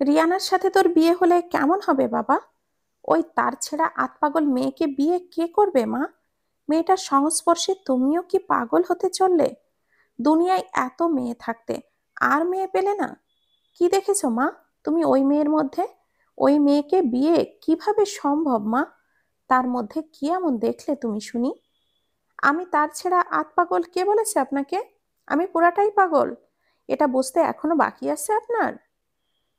রিয়ানার সাথে তোর বিয়ে হলে কেমন হবে বাবা? ওই তার ছেঁড়া আতপাগল মেয়েকে বিয়ে কে করবে মা? মেয়েটার সংস্পর্শে তুমিও কি পাগল হতে চললে? দুনিয়ায় এত মেয়ে থাকতে আর মেয়ে পেলে না? কি দেখেছো মা তুমি ওই মেয়ের মধ্যে? ওই মেয়েকে বিয়ে কিভাবে সম্ভব মা? তার মধ্যে কি এমন দেখলে তুমি শুনি? আমি তার ছেঁড়া আতপাগল কে বলেছে আপনাকে? আমি পুরাটাই পাগল। এটা বুঝতে এখনো বাকি আছে আপনার?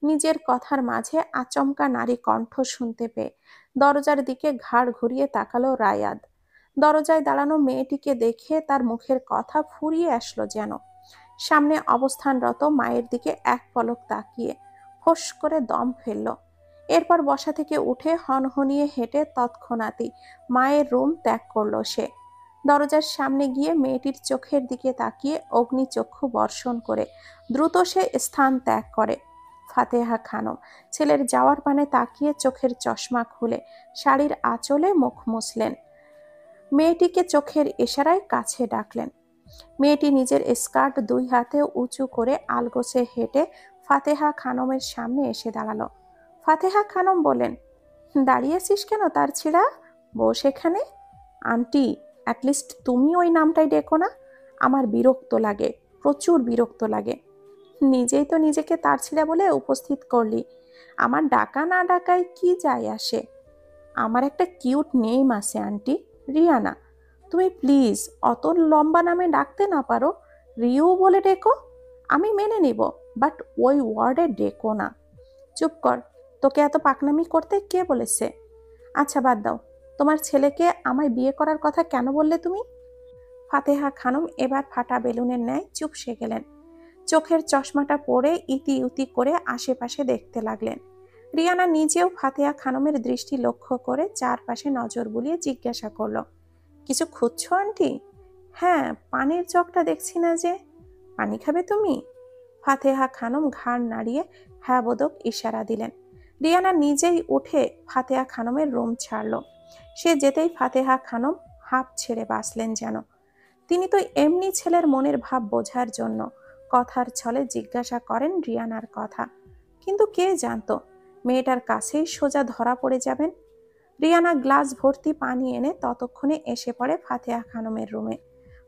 নিজের কথার মাঝে আচমকা নারী কণ্ঠ শুনতে পেয়ে দরজার দিকে ঘাড় ঘুরিয়ে তাকালো রায়াদ। দরজায় দাঁড়ানো মেয়েটিকে দেখে তার মুখের কথা ফুরিয়ে আসলো যেন। সামনে অবস্থানরত মায়ের দিকে এক পলক তাকিয়ে ফোঁস করে দম ফেলল। এরপর বসা থেকে উঠে হনহনিয়ে হেঁটে তৎক্ষণাৎই মায়ের রুম ত্যাগ করলো সে। দরজার সামনে গিয়ে মেয়েটির চোখের দিকে তাকিয়ে অগ্নিচক্ষু বর্ষণ করে দ্রুত সে স্থান ত্যাগ করে। ফাতেহা খানম ছেলের যাওয়ার পানে তাকিয়ে চোখের চশমা খুলে শাড়ির আঁচলে মুখ মুছলেন। মেয়েটিকে চোখের ইশারায় কাছে ডাকলেন। মেয়েটি নিজের স্কার্ট দুই হাতে উঁচু করে আলগোছে হেঁটে ফাতেহা খানমের সামনে এসে দাঁড়ালো। ফাতেহা খানম বললেন, দাঁড়িয়েছিস কেন তার ছিঁড়া? বস এখানে। আন্টি, অ্যাটলিস্ট তুমি ওই নামটাই ডেকো না। আমার বিরক্ত লাগে, প্রচুর বিরক্ত লাগে। নিজেই তো নিজেকে তার ছিঁড়া বলে উপস্থিত করলি, আমার ডাকা না ডাকায় কি যায় আসে? আমার একটা কিউট নেম আছে আন্টি, রিয়ানা। তুমি প্লিজ অত লম্বা নামে ডাকতে না পারো, রিউ বলে ডেকো। আমি মেনে নিব, বাট ওই ওয়ার্ডে ডেকো না। চুপ কর, তোকে এত পাকনামি করতে কে বলেছে? আচ্ছা বাদ দাও, তোমার ছেলেকে আমায় বিয়ে করার কথা কেন বললে তুমি? ফাতেহা খানম এবার ফাটা বেলুনের ন্যায় চুপসে গেলেন। চোখের চশমাটা পরে ইতি উতি করে আশেপাশে দেখতে লাগলেন। রিয়ানা নিজেও ফাতেহা খানমের দৃষ্টি লক্ষ্য করে চারপাশে নজর বুলিয়ে জিজ্ঞাসা করলো, কিছু খুঁজছো আন্টি? হ্যাঁ, পানির জগটা দেখছি না যে। পানি খাবে তুমি? ফাতেহা খানম ঘাড় নাড়িয়ে হ্যাঁ বোধক ইশারা দিলেন। রিয়ানা নিজেই উঠে ফাতেহা খানমের রুম ছাড়ল। সে যেতেই ফাতেহা খানম হাঁপ ছেড়ে বাঁচলেন যেন। তিনি তো এমনি ছেলের মনের ভাব বোঝার জন্য কথার ছলে জিজ্ঞাসা করেন রিয়ানার কথা, কিন্তু কে জানতো মেয়েটার কাছেই সোজা ধরা পড়ে যাবেন। রিয়ানা গ্লাস ভর্তি পানি এনে ততক্ষণে এসে পড়ে ফাতেহা খানমের রুমে।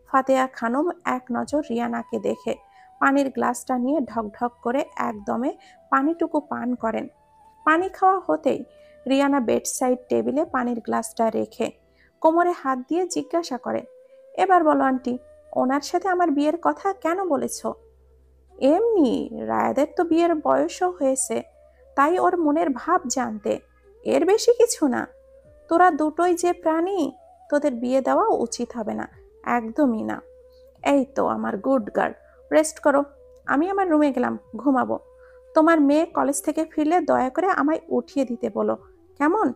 ফাতেহা খানম এক নজর রিয়ানাকে দেখে পানির গ্লাসটা নিয়ে ঢকঢক করে একদমে পানিটুকু পান করেন। পানি খাওয়া হতেই রিয়ানা বেডসাইড টেবিলে পানির গ্লাসটা রেখে কোমরে হাত দিয়ে জিজ্ঞাসা করে, এবার বলো আন্টি, ওনার সাথে আমার বিয়ের কথা কেন বলেছ? এমনি, রায়াদের তো বিয়ের বয়সও হয়েছে, তাই ওর মনের ভাব জানতে, এর বেশি কিছু না। তোরা দুটোই যে প্রাণী, তোদের বিয়ে দেওয়া উচিত হবে না, একদমই না। এই তো আমার গুড গার্ল, রেস্ট করো। আমি আমার রুমে গেলাম, ঘুমাবো। তোমার মেয়ে কলেজ থেকে ফিরলে দয়া করে আমায় উঠিয়ে দিতে বলো, কেমন?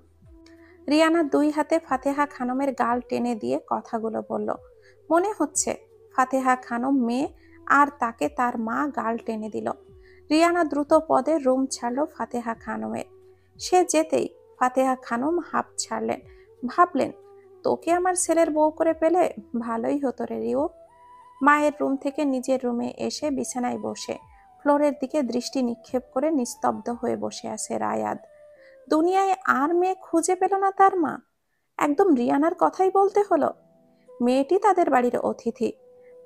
রিয়ানা দুই হাতে ফাতেহা খানমের গাল টেনে দিয়ে কথাগুলো বলল। মনে হচ্ছে ফাতেহা খানম মেয়ে আর তাকে তার মা গাল টেনে দিল। রিয়ানা দ্রুত পদে রুম ছাড়ল ফাতেহা খানমের। সে যেতেই ফাতেহা খানম হাঁপ ছাড়লেন। ভাবলেন, তোকে আমার ছেলের বউ করে পেলে ভালোই হতো রে রিও। মায়ের রুম থেকে নিজের রুমে এসে বিছানায় বসে ফ্লোরের দিকে দৃষ্টি নিক্ষেপ করে নিস্তব্ধ হয়ে বসে আছে রায়াদ। দুনিয়ায় আর মেয়ে খুঁজে পেল না তার মা। একদম রিয়ানার কথাই বলতে হলো। মেয়েটি তাদের বাড়ির অতিথি,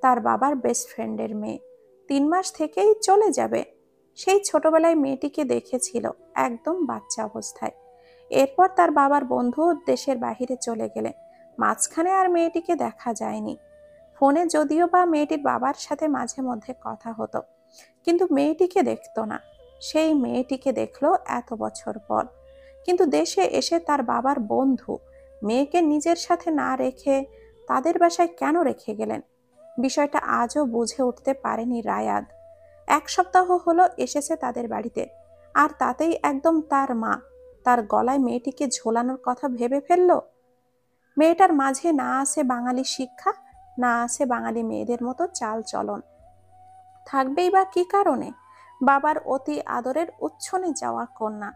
তার বাবার বেস্ট ফ্রেন্ডের মেয়ে। 3 মাস থেকেই চলে যাবে। সেই ছোটবেলায় মেয়েটিকে দেখেছিল একদম বাচ্চা অবস্থায়। এরপর তার বাবার বন্ধু দেশের বাহিরে চলে গেলে মাঝখানে আর মেয়েটিকে দেখা যায়নি। ফোনে যদিও বা মেয়েটির বাবার সাথে মাঝে মধ্যে কথা হতো, কিন্তু মেয়েটিকে দেখতো না। সেই মেয়েটিকে দেখলো এত বছর পর, কিন্তু দেশে এসে তার বাবার বন্ধু মেয়েকে নিজের সাথে না রেখে তাদের বাসায় কেন রেখে গেলেন? বিষয়টা আজও বুঝে উঠতে পারেনি রায়াদ। 1 সপ্তাহ হলো এসেছে তাদের বাড়িতে, আর তাতেই একদম তার মা তার গলায় মেয়েটিকে ঝোলানোর কথা ভেবে ফেললো। মেয়েটার মাঝে না আছে বাঙালি শিক্ষা, না আছে বাঙালি মেয়েদের মতো চাল চলন। থাকবেই বা কি কারণে? বাবার অতি আদরের উচ্ছনে যাওয়া কন্যা,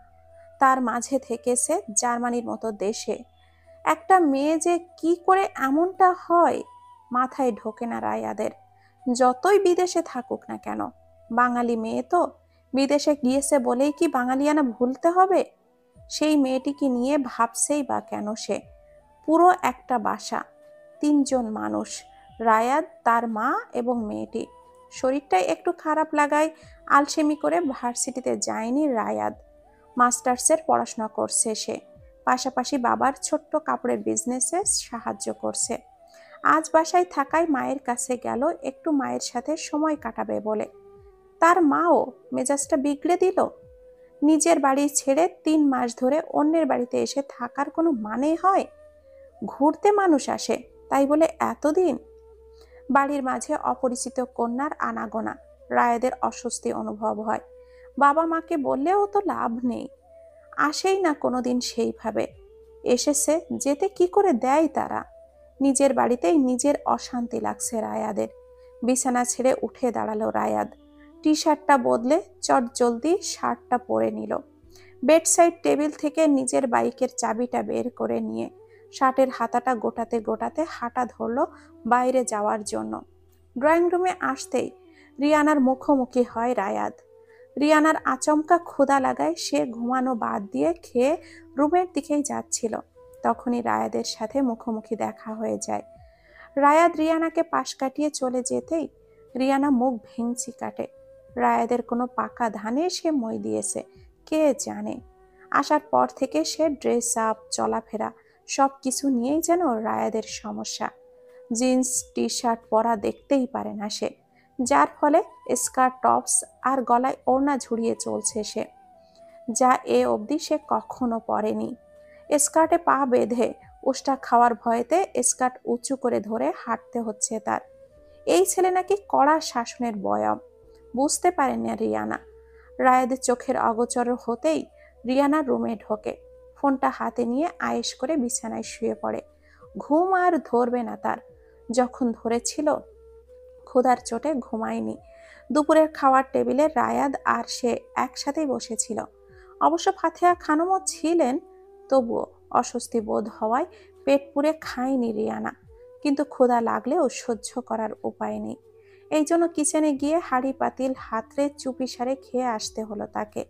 তার মাঝে থেকেছে জার্মানির মতো দেশে। একটা মেয়ে যে কি করে এমনটা হয় মাথায় ঢোকে না রায়াদের। যতই বিদেশে থাকুক না কেন, বাঙালি মেয়ে তো বিদেশে গিয়েছে বলেই কি বাঙালিয়ানা ভুলতে হবে? সেই মেয়েটিকে নিয়ে ভাবছেই বা কেন সে? পুরো একটা বাসা, 3 জন মানুষ, রায়াদ, তার মা এবং মেয়েটি। শরীরটাই একটু খারাপ লাগায় আলসেমি করে ভার্সিটিতে যায়নি রায়াদ। মাস্টার্সের পড়াশোনা করছে সে, পাশাপাশি বাবার ছোট্ট কাপড়ের বিজনেসে সাহায্য করছে। আজ বাসায় থাকায় মায়ের কাছে গেল একটু মায়ের সাথে সময় কাটাবে বলে। তার মাও মেজাজটা বিগড়ে দিল। নিজের বাড়ি ছেড়ে 3 মাস ধরে অন্যের বাড়িতে এসে থাকার কোনো মানে হয়? ঘুরতে মানুষ আসে, তাই বলে এতদিন? বাড়ির মাঝে অপরিচিত কন্যার আনাগোনা, রায়েদের অস্বস্তি অনুভব হয়। বাবা মাকে বললেও তো লাভ নেই, আসেই না কোনোদিন সেইভাবে। এসেছে, যেতে কি করে দেয় তারা? নিজের বাড়িতেই নিজের অশান্তি লাগছে রায়াদের। বিছানা ছেড়ে উঠে দাঁড়ালো রায়াদ। টি শার্টটা বদলে চট জলদি শার্টটা পরে নিল। বেডসাইড টেবিল থেকে নিজের বাইকের চাবিটা বের করে নিয়ে শার্টের হাতাটা গোটাতে গোটাতে হাঁটা ধরলো বাইরে যাওয়ার জন্য। ড্রয়িং রুমে আসতেই রিয়ানার মুখোমুখি হয় রায়াদ। রিয়ানার আচমকা ক্ষুধা লাগায় সে ঘুমানো বাদ দিয়ে খেয়ে রুমের দিকেই যাচ্ছিল। তখনই রায়াদের সাথে মুখোমুখি দেখা হয়ে যায়। রায়াদ রিয়ানাকে পাশ কাটিয়ে চলে যেতেই রিয়ানা মুখ ভেঙচি কাটে। রায়াদের কোনো পাকা ধানে সে মই দিয়েছে কে জানে। আসার পর থেকে সে ড্রেস আপ, চলাফেরা সব কিছু নিয়েই যেন রায়াদের সমস্যা। জিন্স টি শার্ট পরা দেখতেই পারে না সে, যার ফলে স্কার্ট, টপস আর গলায় ওড়না ঝুড়িয়ে চলছে সে, যা এ অবধি সে কখনো পরেনি। স্কার্টে পা বেঁধে উষ্টা খাওয়ার ভয়েতে স্কার্ট উঁচু করে ধরে হাঁটতে হচ্ছে তার। এই ছেলে নাকি কড়া শাসনের বয়ম, বুঝতে পারেন না রিয়ানা। রায়াদের চোখের অগোচর হতেই রিয়ানা রুমে ঢোকে, ফোনটা হাতে নিয়ে আয়েশ করে বিছানায় শুয়ে পড়ে। ঘুম আর ধরবে না তার, যখন ধরেছিল ক্ষুধার চোটে ঘুমায়নি। দুপুরের খাওয়ার টেবিলে রায়াদ আর সে একসাথেই বসেছিল। অবশ্য ফাতেহা খানমও ছিলেন, তবুও অস্বস্তি বোধ হওয়ায় পেট পুরে খায়নি রিয়ানা। কিন্তু ক্ষুধা লাগলেও সহ্য করার উপায় নেই। এই জন্য কিচেনে গিয়ে হাঁড়ি পাতিল হাতড়ে চুপিসারে খেয়ে আসতে হলো তাকে।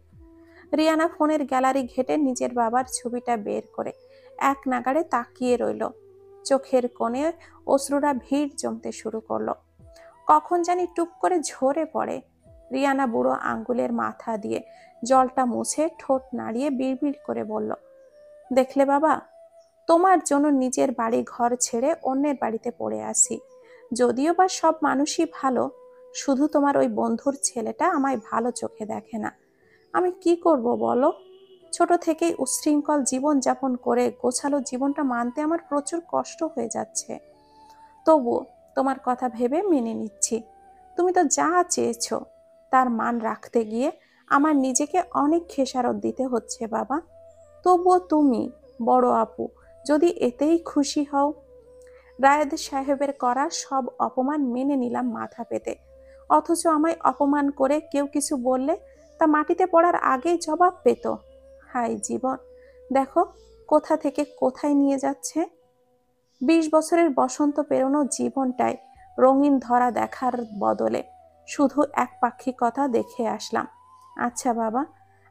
রিয়ানা ফোনের গ্যালারি ঘেটে নিজের বাবার ছবিটা বের করে এক নাগাড়ে তাকিয়ে রইল। চোখের কোণে অশ্রুরা ভিড় জমতে শুরু করলো। কখন জানি টুপ করে ঝরে পড়ে। রিয়ানা বুড়ো আঙ্গুলের মাথা দিয়ে জলটা মুছে ঠোঁট নাড়িয়ে বিড়বিড় করে বলল, দেখলে বাবা, তোমার জন্য নিজের বাড়ি ঘর ছেড়ে অন্যের বাড়িতে পড়ে আসি। যদিও বা সব মানুষই ভালো, শুধু তোমার ওই বন্ধুর ছেলেটা আমায় ভালো চোখে দেখে না। আমি কি করব বলো? ছোট থেকেই উচ্ছৃঙ্খল জীবন যাপন করে গোছালো জীবনটা মানতে আমার প্রচুর কষ্ট হয়ে যাচ্ছে। তবুও তোমার কথা ভেবে মেনে নিচ্ছি। তুমি তো যা চেয়েছো তার মান রাখতে গিয়ে আমার নিজেকে অনেক খেসারত দিতে হচ্ছে বাবা। তবুও তুমি, বড় আপু, যদি এতেই খুশি হও। রায়েদ সাহেবের করা সব অপমান মেনে নিলাম মাথা পেতে, অথচ আমায় অপমান করে কেউ কিছু বললে তা মাটিতে পড়ার আগেই জবাব পেত। হাই জীবন, দেখো কোথা থেকে কোথায় নিয়ে যাচ্ছে। 20 বছরের বসন্ত পেরোনো জীবনটায় রঙিন ধরা দেখার বদলে শুধু একপাক্ষিকতা দেখে আসলাম। আচ্ছা বাবা,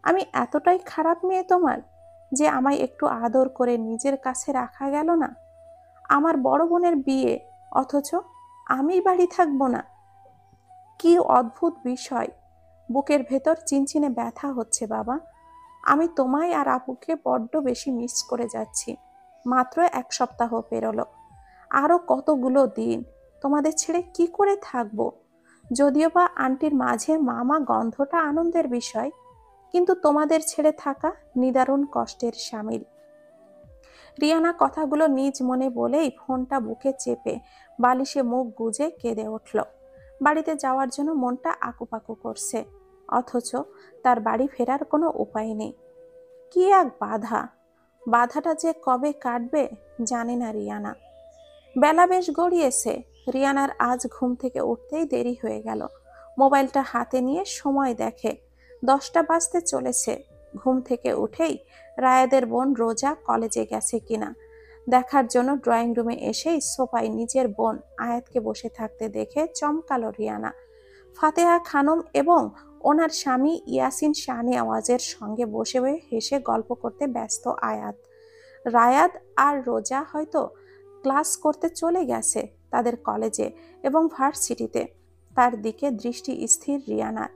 আমি এতটাই খারাপ মেয়ে তোমার যে আমায় একটু আদর করে নিজের কাছে রাখা গেল না? আমার বড় বোনের বিয়ে, অথচ আমি বাড়ি থাকবো না। কি অদ্ভুত বিষয়! বুকের ভেতর চিনচিনে ব্যথা হচ্ছে বাবা। আমি তোমায় আর আপুকে বড্ড বেশি মিস করে যাচ্ছি। মাত্র 1 সপ্তাহ পেরোলো, আরো কতগুলো দিন তোমাদের ছেড়ে কি করে থাকবো? যদিও বা আন্টির মাঝে মামা গন্ধটা আনন্দের বিষয়, কিন্তু তোমাদের ছেড়ে থাকা নিদারুণ কষ্টের শামিল। রিয়ানা কথাগুলো নিজ মনে বলেই ফোনটা বুকে চেপে বালিশে মুখ গুজে কেঁদে উঠল। বাড়িতে যাওয়ার জন্য মনটা আকুপাকু করছে, অথচ তার বাড়ি ফেরার কোনো উপায় নেই। কি এক বাধা! বাধাটা যে কবে কাটবে জানে না রিয়ানা। বেলা বেশ গড়িয়েছে। রিয়ানার আজ ঘুম থেকে উঠতেই দেরি হয়ে গেল। মোবাইলটা হাতে নিয়ে সময় দেখে 10টা বাজতে চলেছে। ঘুম থেকে উঠেই রায়েদের বোন রোজা কলেজে গেছে কিনা দেখার জন্য ড্রয়িং রুমে এসেই সোফায় নিজের বোন আয়াতকে বসে থাকতে দেখে চমকালো রিয়ানা। ফাতেহা খানম এবং ওনার স্বামী ইয়াসিন শানে আওয়াজের সঙ্গে বসে হেসে গল্প করতে ব্যস্ত আয়াত। রায়াদ আর রোজা হয়তো ক্লাস করতে চলে গেছে তাদের কলেজে এবং ভার্সিটিতে। তার দিকে দৃষ্টি স্থির রিয়ানার।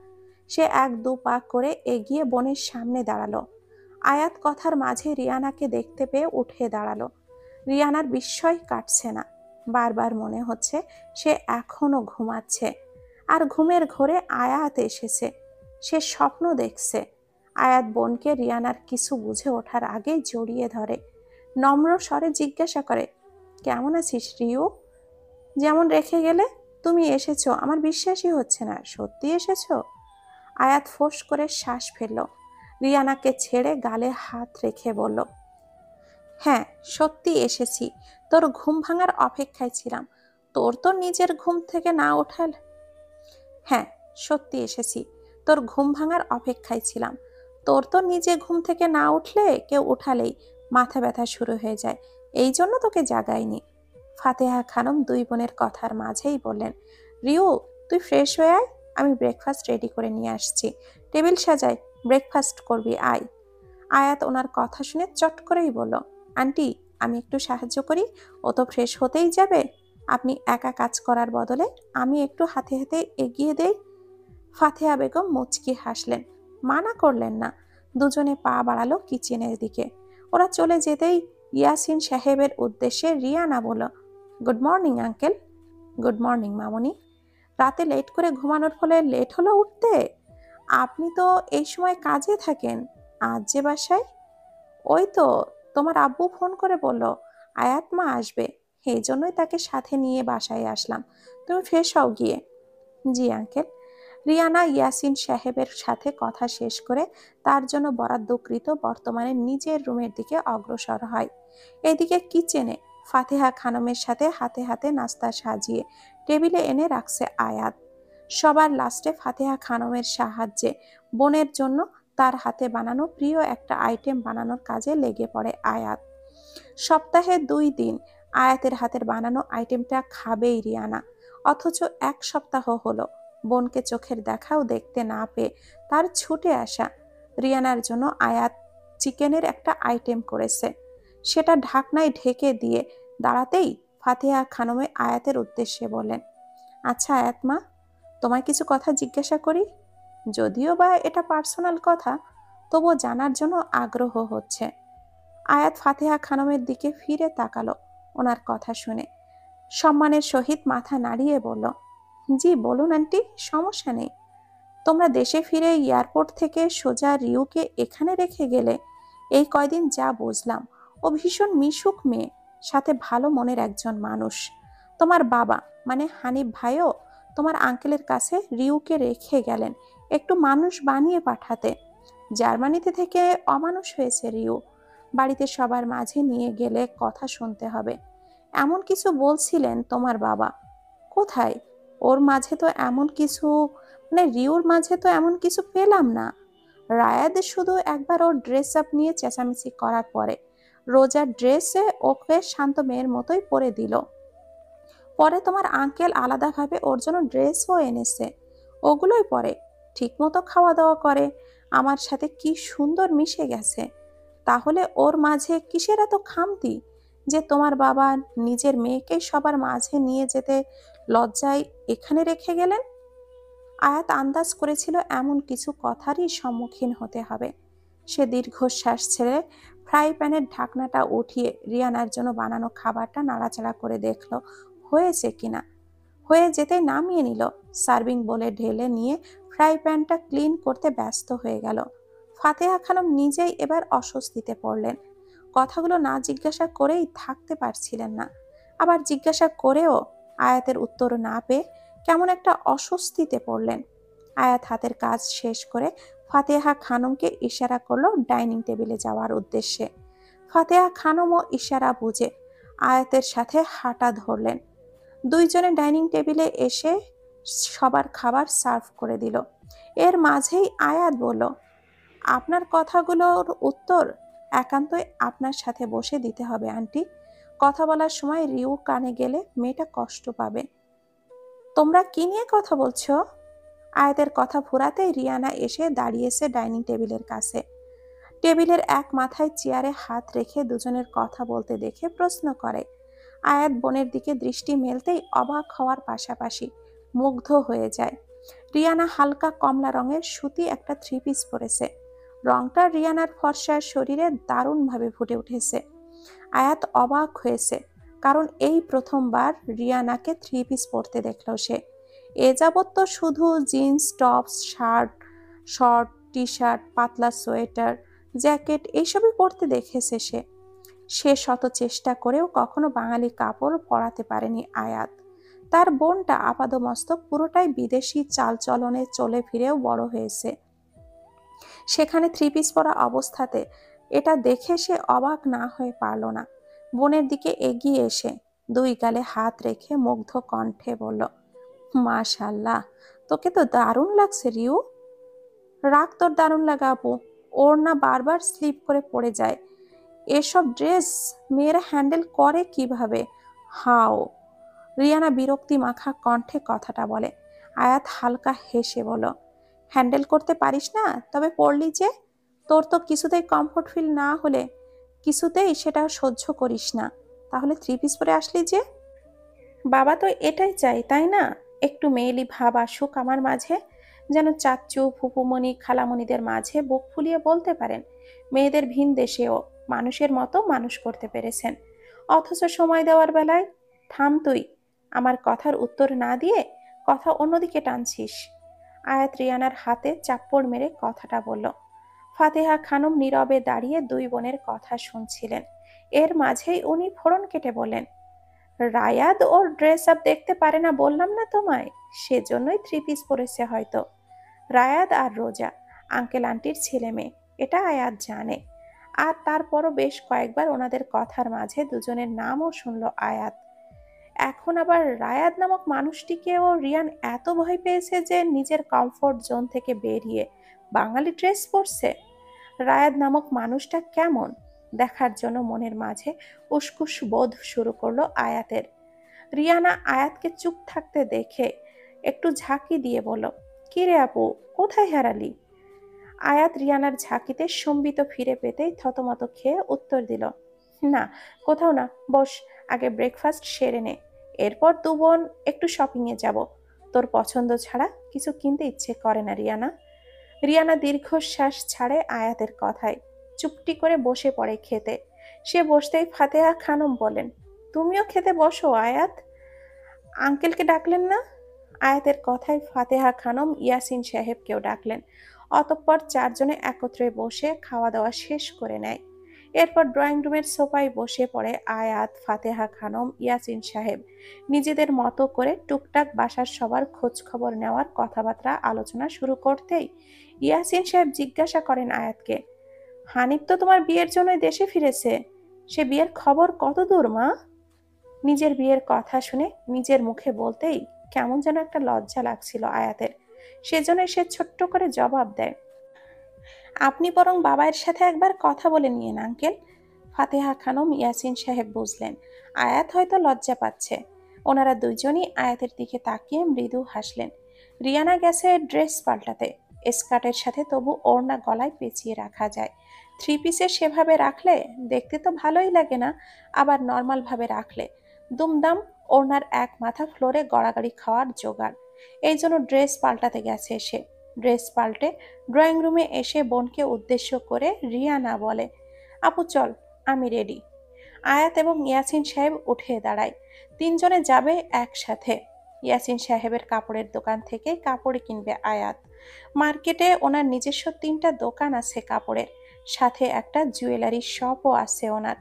সে এক দু পা করে এগিয়ে বোনের সামনে দাঁড়ালো। আয়াত কথার মাঝে রিয়ানাকে দেখতে পেয়ে উঠে দাঁড়ালো। রিয়ানার বিস্ময় কাটছে না। বারবার মনে হচ্ছে সে এখনো ঘুমাচ্ছে, আর ঘুমের ঘোরে আয়াত এসেছে। সে স্বপ্ন দেখছে। আয়াত বোনকে রিয়ানার কিছু বুঝে ওঠার আগেই জড়িয়ে ধরে, নম্র স্বরে জিজ্ঞাসা করে, কেমন আছিস রিউ? যেমন রেখে গেলে তুমি এসেছো, আমার বিশ্বাসই হচ্ছে না। সত্যি এসেছো? আয়াত ফোঁস করে শ্বাস ফেলল। রিয়ানাকে ছেড়ে গালে হাত রেখে বলল, হ্যাঁ সত্যি এসেছি। তোর ঘুম ভাঙার অপেক্ষায় ছিলাম। তোর তো নিজের ঘুম থেকে না ওঠাল। হ্যাঁ সত্যি এসেছি, তোর ঘুম ভাঙার অপেক্ষায় ছিলাম। তোর তো নিজে ঘুম থেকে না উঠলে কেউ উঠালেই মাথা ব্যথা শুরু হয়ে যায়, এই জন্য তোকে জাগাইনি। ফাতেহা খানম দুই বোনের কথার মাঝেই বললেন, রিউ তুই ফ্রেশ হয়ে আয়, আমি ব্রেকফাস্ট রেডি করে নিয়ে আসছি। টেবিল সাজাই, ব্রেকফাস্ট করবি আয়। আয়াত ওনার কথা শুনে চট করেই বলল, আন্টি আমি একটু সাহায্য করি, ও তো ফ্রেশ হতেই যাবে। আপনি একা কাজ করার বদলে আমি একটু হাতে হাতে এগিয়ে দেই। ফাতেহা বেগম মুচকি হাসলেন, মানা করলেন না। দুজনে পা বাড়ালো কিচেনের দিকে। ওরা চলে যেতেই ইয়াসিন সাহেবের উদ্দেশ্যে রিয়ানা বলল, good morning uncle. Good morning মামুনি। রাতে লেট করে ঘুমানোর ফলে লেট হলো উঠতে? আপনি তো এই সময় কাজে থাকেন, আজ যে বাসায়? ওই তো তোমার আব্বু ফোন করে বলল আয়াত মা আসবে, এই জন্যই তাকে সাথে নিয়ে বাসায় আসলাম। তুমি ফ্রেশ হও গিয়ে। জি আঙ্কেল। রিয়ানা ইয়াসিন সাহেবের সাথে কথা শেষ করে তার জন্য বরাদ্দকৃত বর্তমানে নিজের রুমের দিকে অগ্রসর হয়। এদিকে কিচেনে ফাতেহা খানমের সাথে হাতে হাতে নাস্তা সাজিয়ে টেবিলে এনে রাখছে আয়াত। সবার লাস্টে ফাতেহা খানমের সাহায্যে বোনের জন্য তার হাতে বানানো প্রিয় একটা আইটেম বানানোর কাজে লেগে পড়ে আয়াত। সপ্তাহে 2 দিন আয়াতের হাতের বানানো আইটেমটা খাবেই রিয়ানা। অথচ এক সপ্তাহ হলো বোনকে চোখের দেখাও দেখতে না পেয়ে তার ছুটে আসা। রিয়ানার জন্য আয়াত চিকেনের একটা আইটেম করেছে। সেটা ঢাকনায় ঢেকে দিয়ে দাঁড়াতেই ফাতিহা খানমে আয়াতের উদ্দেশ্যে বললেন, আচ্ছা আয়াত মা, তোমায় কিছু কথা জিজ্ঞাসা করি। যদিও বা এটা পার্সোনাল কথা, তবুও জানার জন্য আগ্রহ হচ্ছে। আয়াত ফাতিহা খানমের দিকে ফিরে তাকালো ওনার কথা শুনে। সম্মানের সহিত মাথা নাড়িয়ে বলল, জি বলুন আন্টি, সমস্যা নেই। তোমরা দেশে ফিরে এয়ারপোর্ট থেকে সোজা রিউকে এখানে রেখে গেলে। এই কয়দিন যা বুঝলাম, ও ভীষণ মিশুক মেয়ে, সাথে ভালো মনের একজন মানুষ। তোমার বাবা মানে হানিফ ভাইও তোমার আঙ্কেলের কাছে রিউকে রেখে গেলেন একটু মানুষ বানিয়ে পাঠাতে। জার্মানিতে থেকে অমানুষ হয়েছে রিউ, বাড়িতে সবার মাঝে নিয়ে গেলে কথা শুনতে হবে, এমন কিছু বলছিলেন তোমার বাবা। কোথায়? ওর মাঝে তো এমন কিছু, মানে রিউর মাঝে তো এমন কিছু পেলাম না। রায়াদ শুধু একবার ওর ড্রেস আপ নিয়ে চেঁচামেচি করার পরে রোজার ড্রেসে ওকে শান্ত মেয়ের মতোই পরে দিল। পরে তোমার আঙ্কেল আলাদাভাবে ওর জন্য ড্রেসও এনেছে, ওগুলোই পরে ঠিকমতো খাওয়া দাওয়া করে, আমার সাথে কি সুন্দর মিশে গেছে। তাহলে ওর মাঝে কিসের এত খামতি যে তোমার বাবা নিজের মেয়েকে সবার মাঝে নিয়ে যেতে লজ্জায় এখানে রেখে গেলেন? আয়াত আন্দাজ করেছিল এমন কিছু কথারই সম্মুখীন হতে হবে। সে দীর্ঘশ্বাস ছেড়ে ফ্রাই প্যানের ঢাকনাটা উঠিয়ে রিয়ানার জন্য বানানো খাবারটা নাড়াচাড়া করে দেখল হয়েছে কিনা। হয়ে যেতে নামিয়ে নিল। সার্ভিং বলে ঢেলে নিয়ে ফ্রাই প্যানটা ক্লিন করতে ব্যস্ত হয়ে গেল। ফাতেহা খানম নিজেই এবার অস্বস্তিতে পড়লেন। কথাগুলো না জিজ্ঞাসা করেই থাকতে পারছিলেন না, আবার জিজ্ঞাসা করেও আয়াতের উত্তর না পেয়ে কেমন একটা অস্বস্তিতে পড়লেন। আয়াত হাতের কাজ শেষ করে ফাতেহা খানমকে ইশারা করলো ডাইনিং টেবিলে যাওয়ার উদ্দেশ্যে। ফাতেহা খানমও ইশারা বুঝে আয়াতের সাথে হাঁটা ধরলেন। দুইজনে ডাইনিং টেবিলে এসে সবার খাবার সার্ভ করে দিল। এর মাঝেই আয়াত বলল, আপনার কথাগুলোর উত্তর একান্তই আপনার সাথে বসে দিতে হবে আন্টি। কথা বলার সময় রিউ কানে গেলে মেয়েটা কষ্ট পাবে। তোমরা কি নিয়ে কথা বলছো? আয়াতের কথা ফুরাতেই রিয়ানা এসে দাঁড়িয়েছে ডাইনিং টেবিলের কাছে। টেবিলের এক মাথায় চেয়ারে হাত রেখে দুজনের কথা বলতে দেখে প্রশ্ন করে। আয়াত বোনের দিকে দৃষ্টি মেলতেই অবাক হওয়ার পাশাপাশি মুগ্ধ হয়ে যায়। রিয়ানা হালকা কমলা রঙের সুতি একটা থ্রি পিস পরেছে। রংটা রিয়ানার ফর্সা শরীরে দারুণভাবে ফুটে উঠেছে। আয়াত অবাক হয়েছে, কারণ এই প্রথমবার রিয়ানাকে থ্রি পিস পরতে দেখল সে। এ যাবৎ তো শুধু jeans tops, shirt, short T shirt, পাতলা সোয়েটার, জ্যাকেট এইসবই পরতে দেখেছে সে। সে শত চেষ্টা করেও কখনো বাঙালি কাপড় পরাতে পারেনি আয়াত। তার বোনটা আপাদমস্তক পুরোটাই বিদেশি চালচলনে চলে ফিরেও বড় হয়েছে, সেখানে থ্রি পিস পরা অবস্থাতে এটা দেখে সে অবাক না হয়ে পারল না। বোনের দিকে এগিয়ে এসে দুই গালে হাত রেখে মুগ্ধ কণ্ঠে বলল, মাশাল্লাহ, তোকে তো দারুণ লাগছে রিউ। রাগ তোর দারুণ লাগা আপু, ওর না বারবার স্লিপ করে পড়ে যায়। এসব ড্রেস মেয়েরা হ্যান্ডেল করে কিভাবে? হাও। রিয়ানা বিরক্তি মাখা কণ্ঠে কথাটা বলে। আয়াত হালকা হেসে বলল, হ্যান্ডেল করতে পারিস না, তবে পড়লি যে। তোর তো কিছুতেই কমফোর্ট ফিল না হলে কিছুতেই সেটা সহ্য করিস না, তাহলে থ্রি পিস পরে আসলি যে। বাবা তো এটাই চাই, তাই না? একটু মেয়েলি ভাব আসুক আমার মাঝে, যেন চাচ্চু ফুপুমণি খালামণিদের মাঝে বুক ফুলিয়ে বলতে পারেন মেয়েদের ভিন দেশেও মানুষের মতো মানুষ করতে পেরেছেন। অথচ সময় দেওয়ার বেলায় থাম তুই, আমার কথার উত্তর না দিয়ে কথা অন্যদিকে টানছিস। আয়াত রিয়ানার হাতে চাপ্পড় মেরে কথাটা বলল। ফাতেহা খানম নীরবে দাঁড়িয়ে দুই বোনের কথা শুনছিলেন। এর মাঝেই উনি ফোড়ন কেটে বললেন, রায়াদ ওর ড্রেস আপ দেখতে পারে না বললাম না তোমায়, সেজন্যই থ্রি পিস পরেছে হয়তো। রায়াদ আর রোজা আঙ্কেল আন্টির ছেলে মেয়ে, এটা আয়াত জানে। আর তারপরও বেশ কয়েকবার ওনাদের কথার মাঝে দুজনের নামও শুনল আয়াত। এখন আবার রায়াদ নামক মানুষটিকেও রিয়ান এত ভয় পেয়েছে যে নিজের কমফোর্ট জোন থেকে বেরিয়ে বাঙালি ড্রেস পরছে। রায়াদ নামক মানুষটা কেমন দেখার জন্য মনের মাঝে উসকুস বোধ শুরু করলো আয়াতের। রিয়ানা আয়াতকে চুপ থাকতে দেখে একটু ঝাঁকি দিয়ে বলল, কি রে আপু, কোথায় হারালি? আয়াত রিয়ানার ঝাঁকিতে সম্বিত ফিরে পেতেই থতমত খেয়ে উত্তর দিল, না, কোথাও না, বস, আগে ব্রেকফাস্ট সেরে নে, এরপর দু বোন একটু শপিংয়ে যাব। তোর পছন্দ ছাড়া কিছু কিনতে ইচ্ছে করে না রিয়ানা। রিয়ানা দীর্ঘশ্বাস ছাড়ে আয়াতের কথায়, চুপটি করে বসে পড়ে খেতে। সে বসতেই ফাতেহা খানম বলেন, তুমিও খেতে বসো আয়াত, আঙ্কেলকে ডাকলেন না? আয়াতের কথায় ফাতেহা খানম ইয়াসিন সাহেবকেও ডাকলেন। অতঃপর চারজনে একত্রে বসে খাওয়া দাওয়া শেষ করে নেয়। এরপর ড্রয়িং রুমের সোফায় বসে পড়ে আয়াত, ফাতেহা খানম, ইয়াসিন সাহেব। নিজেদের মতো করে টুকটাক বাসার সবার খোঁজ খবর নেওয়ার কথাবার্তা আলোচনা শুরু করতেই ইয়াসিন সাহেব জিজ্ঞাসা করেন আয়াতকে, হানিফ তো তোমার বিয়ের জন্যই দেশে ফিরেছে, সে বিয়ের খবর কত দূর মা? নিজের বিয়ের কথা শুনে নিজের মুখে বলতেই কেমন যেন একটা লজ্জা লাগছিল আয়াতের। সেজন্য সে ছোট্ট করে জবাব দেয়, আপনি বরং বাবার সাথে একবার কথা বলে নিয়েন আঙ্কেল। ফাতেহা খানম, ইয়াসিন সাহেব বুঝলেন আয়াত হয়তো লজ্জা পাচ্ছে। ওনারা দুইজনই আয়াতের দিকে তাকিয়ে মৃদু হাসলেন। রিয়ানা গেছে ড্রেস পাল্টাতে। স্কার্টের সাথে তবু ওড়না গলায় পেঁচিয়ে রাখা যায়। থ্রি পিসে সেভাবে রাখলে দেখতে তো ভালোই লাগে না, আবার নর্মাল ভাবে রাখলে দুমদাম ওড়নার এক মাথা ফ্লোরে গড়াগড়ি খাওয়ার জোগাড়। এই জন্য ড্রেস পাল্টাতে গেছে সে। ড্রেস পাল্টে ড্রয়িং রুমে এসে বোনকে উদ্দেশ্য করে রিয়ানা বলে, আপু চল, আমি রেডি। আয়াত এবং ইয়াসিন সাহেব উঠে দাঁড়ায়। তিনজনে যাবে একসাথে। ইয়াসিন সাহেবের কাপড়ের দোকান থেকে কাপড় কিনবে আয়াত। মার্কেটে ওনার নিজস্ব 3টা দোকান আছে কাপড়ের, সাথে একটা জুয়েলারি শপও আছে ওনার।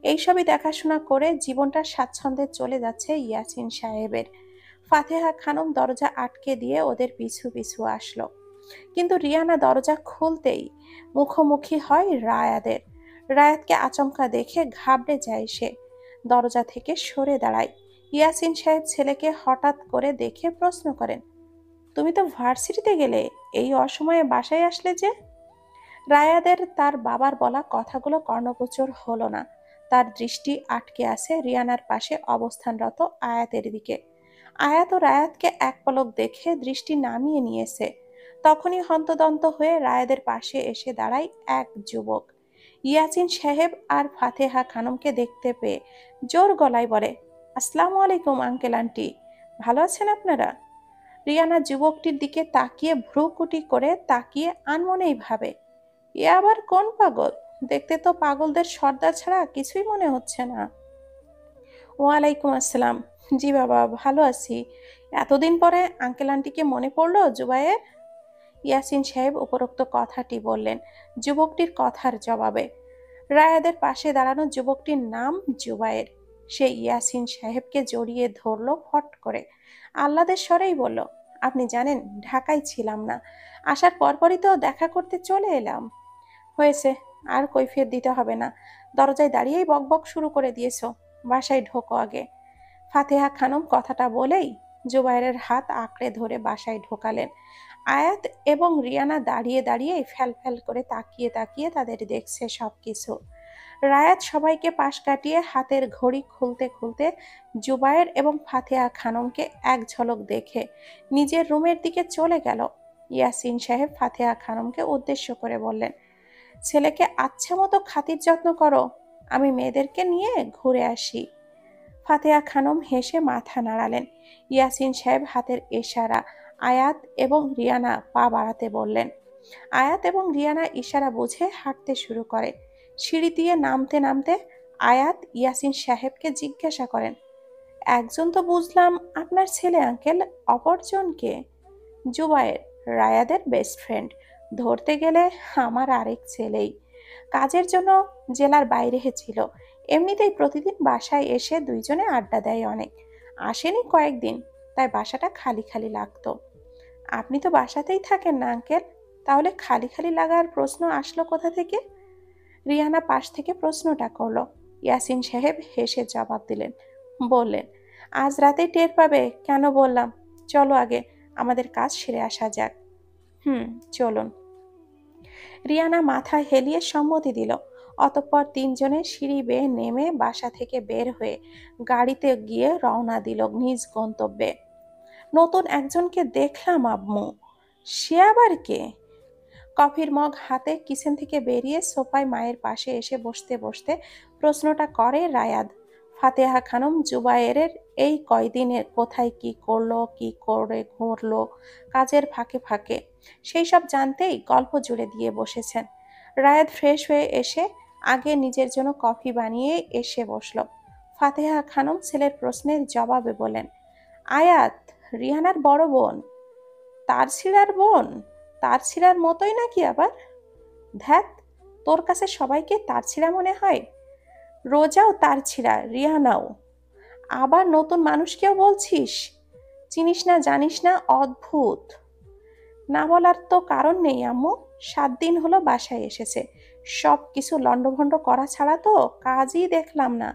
এইসবই দেখাশোনা করে জীবনটা স্বাচ্ছন্দ্যে চলে যাচ্ছে ইয়াসিন সাহেবের। ফাতেহা খানম দরজা আটকে দিয়ে ওদের পিছু পিছু আসলো। কিন্তু রিয়ানা দরজা খুলতেই মুখোমুখি হয় রায়াদের। রায়াতকে আচমকা দেখে ঘাবড়ে যায় সে। দরজা থেকে সরে দাঁড়ায়। ইয়াসিন সাহেব ছেলেকে হঠাৎ করে দেখে প্রশ্ন করেন, তুমি তো ভার্সিটিতে গেলে, এই অসময়ে বাসায় আসলে যে? রায়াদের তার বাবার বলা কথাগুলো কর্ণগোচর হলো না। তার দৃষ্টি আটকে আছে রিয়ানার পাশে অবস্থানরত আয়াতের দিকে। আয়াত ও রায়াতকে এক পলক দেখে দৃষ্টি নামিয়ে নিয়েছে। তখনই হন্তদন্ত হয়ে রায়াদের পাশে এসে দাঁড়ায় এক যুবক। ইয়াসিন সাহেব আর ফাতেহা খানমকে দেখতে পেয়ে জোর গলায় বলে, আসসালামু আলাইকুম আঙ্কেল আন্টি, ভালো আছেন আপনারা? রিয়ানা যুবকটির দিকে তাকিয়ে ভ্রুকুটি করে তাকিয়ে আনমনেই ভাবে, এ আবার কোন পাগল? দেখতে তো পাগলদের সর্দার ছাড়া কিছুই মনে হচ্ছে না। ওয়ালাইকুম আসসালাম। জি বাবা, ভালো আছি। এতদিন পরে আঙ্কেল আন্টিকে মনে পড়লো জুবায়ের? ইয়াসিন সাহেব উপরোক্ত কথাটি বললেন যুবকটির কথার জবাবে। রায়াদের পাশে দাঁড়ানো যুবকটির নাম জুবায়ের। সে ইয়াসিন সাহেবকে জড়িয়ে ধরলো ফট করে, আহ্লাদের স্বরেই বলল, আপনি জানেন ঢাকায় ছিলাম না, আসার পরপরই তো দেখা করতে চলে এলাম। হয়েছে, আর কৈফিয়ত দিতে হবে না। দরজায় দাঁড়িয়েই বকবক শুরু করে দিয়েছো, বাসায় ঢোকো আগে। ফাতেহা খানম কথাটা বলেই জুবায়েরের হাত আঁকড়ে ধরে বাসায় ঢোকালেন। আয়াত এবং রিয়ানা দাঁড়িয়ে দাঁড়িয়ে ফ্যাল ফ্যাল করে তাকিয়ে তাকিয়ে তাদের দেখছে সবকিছু। রায়াত সবাইকে পাশ কাটিয়ে হাতের ঘড়ি খুলতে খুলতে জুবায়ের এবং ফাতেহা খানমকে এক ঝলক দেখে নিজের রুমের দিকে চলে গেল। ইয়াসিন সাহেব ফাতেহা খানমকে উদ্দেশ্য করে বললেন, ছেলেকে আচ্ছা মতো খাতির যত্ন করো, আমি মেয়েদেরকে নিয়ে ঘুরে আসি। ফাতেহা খানম হেসে মাথা নাড়ালেন। ইয়াসিন সাহেব হাতের ইশারা আয়াত এবং রিয়ানা পা বাড়াতে বললেন। আয়াত এবং রিয়ানা ইশারা বুঝে হাঁটতে শুরু করে। সিঁড়ি দিয়ে নামতে নামতে আয়াত ইয়াসিন সাহেবকে জিজ্ঞাসা করেন, একজন তো বুঝলাম আপনার ছেলে আঙ্কেল, অপরজনকে? জুবায়ের, রায়াদের বেস্ট ফ্রেন্ড। ধরতে গেলে আমার আরেক ছেলেই। কাজের জন্য জেলার বাইরে ছিল। এমনিতেই প্রতিদিন বাসায় এসে দুইজনে আড্ডা দেয় অনেক। আসেনি কয়েকদিন, তাই বাসাটা খালি খালি লাগতো। আপনি তো বাসাতেই থাকেন না আঙ্কেল, তাহলে খালি খালি লাগার প্রশ্ন আসলো কোথা থেকে? রিহানা পাশ থেকে প্রশ্নটা করলো। ইয়াসিন সাহেব হেসে জবাব দিলেন, বললেন, আজ রাতেই টের পাবে কেন বললাম। চলো আগে আমাদের কাজ সেরে আসা যাক। চলুন। রিয়ানা মাথা হেলিয়ে সম্মতি দিল। অতঃপর তিনজনে সিঁড়ি বেয়ে নেমে বাসা থেকে বের হয়ে গাড়িতে গিয়ে রওনা দিল নিজ গন্তব্যে। নতুন একজনকে দেখলাম আম্মু, সে আবার কে? কফির মগ হাতে কিচেন থেকে বেরিয়ে সোফায় মায়ের পাশে এসে বসতে বসতে প্রশ্নটা করে রায়াদ। ফাতেহা খানম জুবায়েরের এই কয়দিনের কোথায় কি করলো, কি করে ঘুরলো কাজের ফাঁকে ফাঁকে, সেই সব জানতেই গল্প জুড়ে দিয়ে বসেছেন। রায়াদ ফ্রেশ হয়ে এসে আগে নিজের জন্য কফি বানিয়ে এসে বসলো। ফাতেহা খানম ছেলের প্রশ্নের জবাবে বলেন, আয়াত রিহানার বড় বোন। তার ছিঁড়ার বোন? তার ছিঁড়ার মতোই নাকি আবার? ধ্যাত, তোর কাছে সবাইকে তার ছিঁড়া মনে হয়? রোজাও তার ছিঁড়া, রিহানাও। আবার নতুন মানুষকেও বলছিস? চিনিস না জানিস না, অদ্ভুত। না বলার তো কারণ নেই আম্মু, 7 দিন হলো বাসায় এসেছে, সব কিছু লন্ডভন্ড করা ছাড়া তো কাজই দেখলাম না।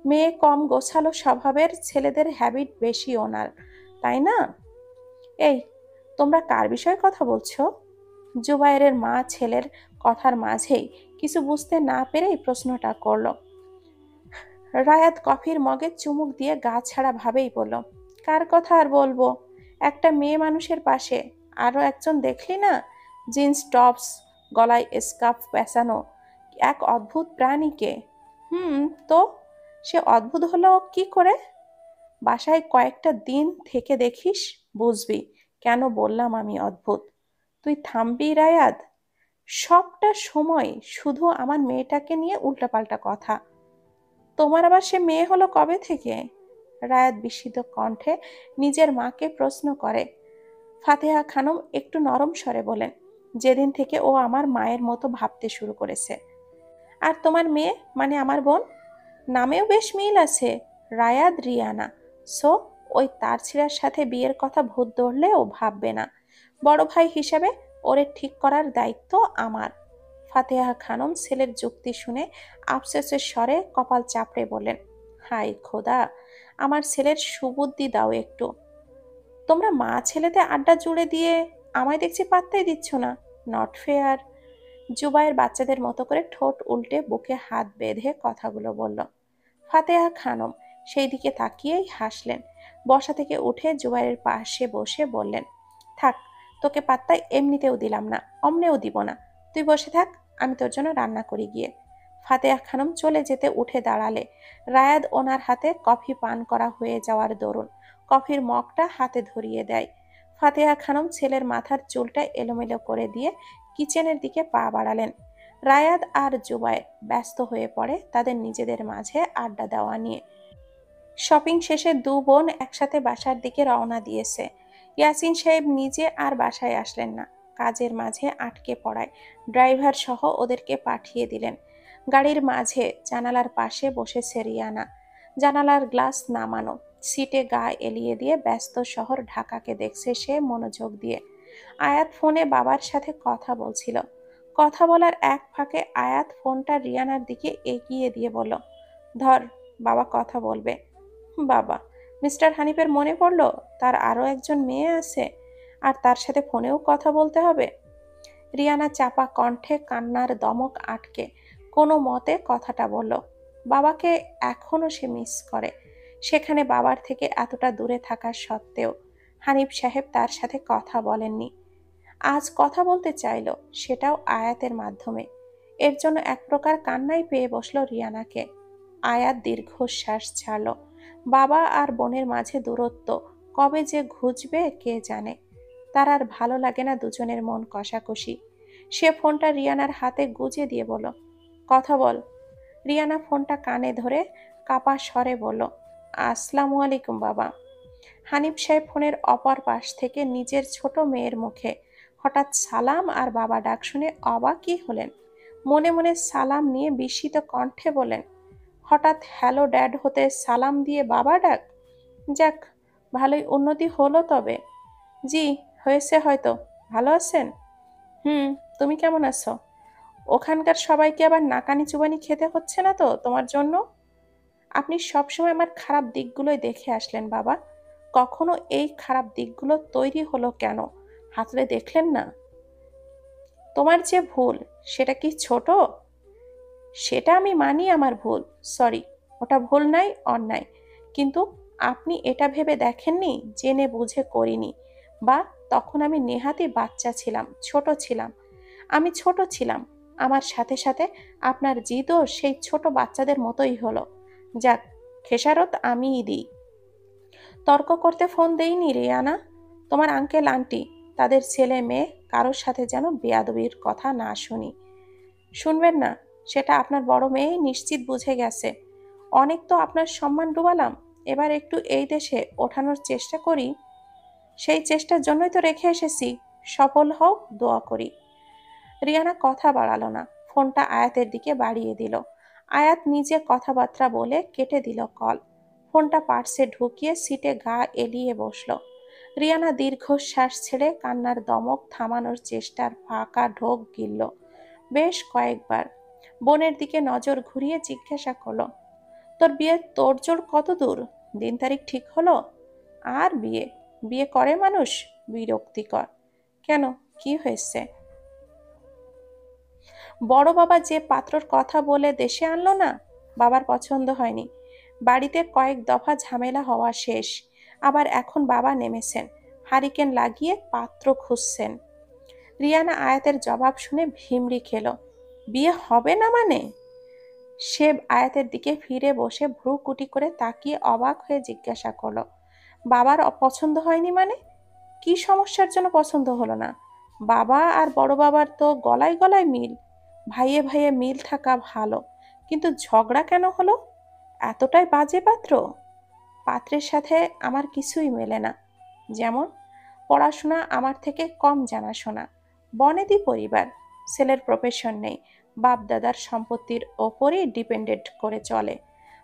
মেয়ে কম গোছালো স্বভাবের, ছেলেদের হ্যাবিট বেশি ওনার, তাই না? এই, তোমরা কার বিষয়ে কথা বলছো? জুবায়েরের মা ছেলের কথার মাঝেই কিছু বুঝতে না পেরেই প্রশ্নটা করলো। রায়াত কফির মগে চুমুক দিয়ে গা ছাড়া ভাবেই বলল, কার কথা আর বলবো, একটা মেয়ে মানুষের পাশে আরো একজন দেখলি না, জিন্স টপস, গলায় স্কার্ফ পেঁচানো এক অদ্ভুত প্রাণীকে। তো সে অদ্ভুত হলো কি করে? বাসায় কয়েকটা দিন থেকে দেখিস, বুঝবি কেন বললাম আমি অদ্ভুত। তুই থামবি রায়াদ? সবটা সময় শুধু আমার মেয়েটাকে নিয়ে উল্টাপাল্টা কথা। তোমার আবার সে মেয়ে হলো কবে থেকে? রায়াত বিস্মিত কণ্ঠে নিজের মাকে প্রশ্ন করে। ফাতেহা খানম একটু নরম স্বরে বলেন, যেদিন থেকে ও আমার মায়ের মতো ভাবতে শুরু করেছে। আর তোমার মেয়ে মানে আমার বোন, নামেও বেশ মিল আছে, রায়াদ রিয়ানা। সো ওই তার ছিঁড়ার সাথে বিয়ের কথা ভূত ধরলেও ভাববে না। বড় ভাই হিসাবে ওরে ঠিক করার দায়িত্ব আমার। ফাতেহা খানম ছেলের যুক্তি শুনে আফসোসের স্বরে কপাল চাপড়ে বললেন, হাই খোদা, আমার ছেলের সুবুদ্ধি দাও একটু। তোমরা মা ছেলেতে আড্ডা জুড়ে দিয়ে আমায় দেখছি পাত্তাই দিচ্ছ না, নট ফেয়ার। জুবায়ের বাচ্চাদের মতো করে ঠোঁট উল্টে বুকে হাত বেঁধে কথাগুলো বলল। ফাতেহা খানম সেই দিকে তাকিয়েই হাসলেন। বসা থেকে উঠে জুবাইরের পাশে বসে বললেন, থাক, তোকে পাত্তা এমনিতেও দিলাম না, অমনেও দিব না। তুই বসে থাক, আমি তোর জন্য রান্না করি গিয়ে। ফাতেহা খানম চলে যেতে উঠে দাঁড়ালে রায়াদ ওনার হাতে কফি পান করা হয়ে যাওয়ার দরুন কফির মগটা হাতে ধরিয়ে দেয়। ফাতেহা খানম ছেলের মাথার চুলটা এলোমেলো করে দিয়ে কিচেনের দিকে পা বাড়ালেন। রায়াদ আর জুবাইর ব্যস্ত হয়ে পড়ে তাদের নিজেদের মাঝে আড্ডা দেওয়া নিয়ে। শপিং শেষে দু বোন একসাথে বাসার দিকে রওনা দিয়েছে। ইয়াসিন সাহেব নিজে আর বাসায় আসলেন না, কাজের মাঝে আটকে পড়ায় ড্রাইভার সহ ওদেরকে পাঠিয়ে দিলেন। গাড়ির মাঝে জানালার পাশে বসেছে রিয়ানা, জানালার গ্লাস নামানো, সিটে গা এলিয়ে দিয়ে ব্যস্ত শহর ঢাকাকে দেখছে সে মনোযোগ দিয়ে। আয়াত ফোনে বাবার সাথে কথা বলছিল। কথা বলার এক ফাঁকে আয়াত ফোনটা রিয়ানার দিকে এগিয়ে দিয়ে বলল, ধর, বাবা কথা বলবে। বাবা, মিস্টার হানিফের মনে পড়ল তার আরও একজন মেয়ে আছে, আর তার সাথে ফোনেও কথা বলতে হবে। রিয়ানা চাপা কণ্ঠে কান্নার দমক আটকে কোনো মতে কথাটা বলল। বাবাকে এখনো সে মিস করে, সেখানে বাবার থেকে এতটা দূরে থাকা সত্ত্বেও হানিফ সাহেব তার সাথে কথা বলেননি। আজ কথা বলতে চাইল, সেটাও আয়াতের মাধ্যমে। এর জন্য এক প্রকার কান্নাই পেয়ে বসলো রিয়ানাকে। আয়াত দীর্ঘশ্বাস ছাড়ল। বাবা আর বোনের মাঝে দূরত্ব কবে যে ঘুচবে কে জানে। তার আর ভালো লাগে না দুজনের মন কষাকষি। সে ফোনটা রিয়ানার হাতে গুজে দিয়ে বলল, কথা বল। রিয়ানা ফোনটা কানে ধরে কাপা স্বরে বলল, আসসালামু আলাইকুম বাবা। হানিফ সাহেব ফোনের অপর পাশ থেকে নিজের ছোট মেয়ের মুখে হঠাৎ সালাম আর বাবা ডাক শুনে অবাকই হলেন। মনে মনে সালাম নিয়ে বিস্মিত কণ্ঠে বলেন, হঠাৎ হ্যালো ড্যাড হতে সালাম দিয়ে বাবা ডাক? যাক, ভালোই উন্নতি হলো তবে। জি, হয়েছে হয়তো। ভালো আছেন? হুম। তুমি কেমন আছো? ওখানকার সবাইকে আবার নাকানি চুবানি খেতে হচ্ছে না তো তোমার জন্য? আপনি সবসময় আমার খারাপ দিকগুলোই দেখে আসলেন বাবা, কখনো এই খারাপ দিকগুলো তৈরি হলো কেন হাতলে দেখলেন না? তোমার যে ভুল, সেটা কি ছোট? সেটা আমি মানি আমার ভুল, সরি, ওটা ভুল নাই, অন্যায়। কিন্তু আপনি এটা ভেবে দেখেননি জেনে বুঝে করিনি, বা তখন আমি নেহাতি বাচ্চা ছিলাম, ছোট ছিলাম। আমি ছোট ছিলাম, আমার সাথে সাথে আপনার জিদও সেই ছোট বাচ্চাদের মতোই হলো। যাক, খেসারত আমিই দিই। তর্ক করতে ফোন দেইনি রিয়ানা। তোমার আঙ্কেল আন্টি, তাদের ছেলে মেয়ে কারোর সাথে যেন বেয়াদবির কথা না শুনি। শুনবেন না, সেটা আপনার বড় মেয়েই নিশ্চিত বুঝে গেছে। অনেক তো আপনার সম্মান ডুবালাম, এবার একটু এই দেশে ওঠানোর চেষ্টা করি। সেই চেষ্টার জন্যই তো রেখে এসেছি, সফল হও, দোয়া করি। রিয়ানা কথা বাড়ালো না, ফোনটা আয়াতের দিকে বাড়িয়ে দিল। আয়াত নিজে কথাবার্তা বলে কেটে দিল কল। ফোনটা পার্সে ঢুকিয়ে সিটে গা এলিয়ে বসল। রিয়ানা দীর্ঘশ্বাস ছেড়ে কান্নার দমক থামানোর চেষ্টার ফাঁকা ঢোক গিলল বেশ কয়েকবার। বোনের দিকে নজর ঘুরিয়ে জিজ্ঞাসা করলো, তোর বিয়ের তোড়জোড় কত দূর? দিন তারিখ ঠিক হলো? আর বিয়ে বিয়ে করে মানুষ? বিরক্তিকর। কেন, কি হয়েছে? বড় বাবা যে পাত্রর কথা বলে দেশে আনলো না, বাবার পছন্দ হয়নি। বাড়িতে কয়েক দফা ঝামেলা হওয়া শেষ, আবার এখন বাবা নেমেছেন, হারিকেন লাগিয়ে পাত্র খুঁজছেন। রিয়ানা আয়াতের জবাব শুনে ভিমড়ি খেল। বিয়ে হবে না মানে? সে আয়াতের দিকে ফিরে বসে ভ্রু কুটি করে তাকিয়ে অবাক হয়ে জিজ্ঞাসা করলো, বাবার অপছন্দ হয়নি মানে? কি সমস্যার জন্য পছন্দ হলো না? বাবা আর বড় বাবার তো গলায় গলায় মিল, ভাইয়ে ভাইয়ে মিল থাকা ভালো, কিন্তু ঝগড়া কেন হলো? এতটাই বাজে পাত্র? পাত্রের সাথে আমার কিছুই মেলে না। যেমন, পড়াশোনা আমার থেকে কম জানাশোনা, বনেদি পরিবার, ছেলের প্রফেশন নেই, বাপ দাদার সম্পত্তির ওপরই ডিপেন্ডেন্ট করে চলে।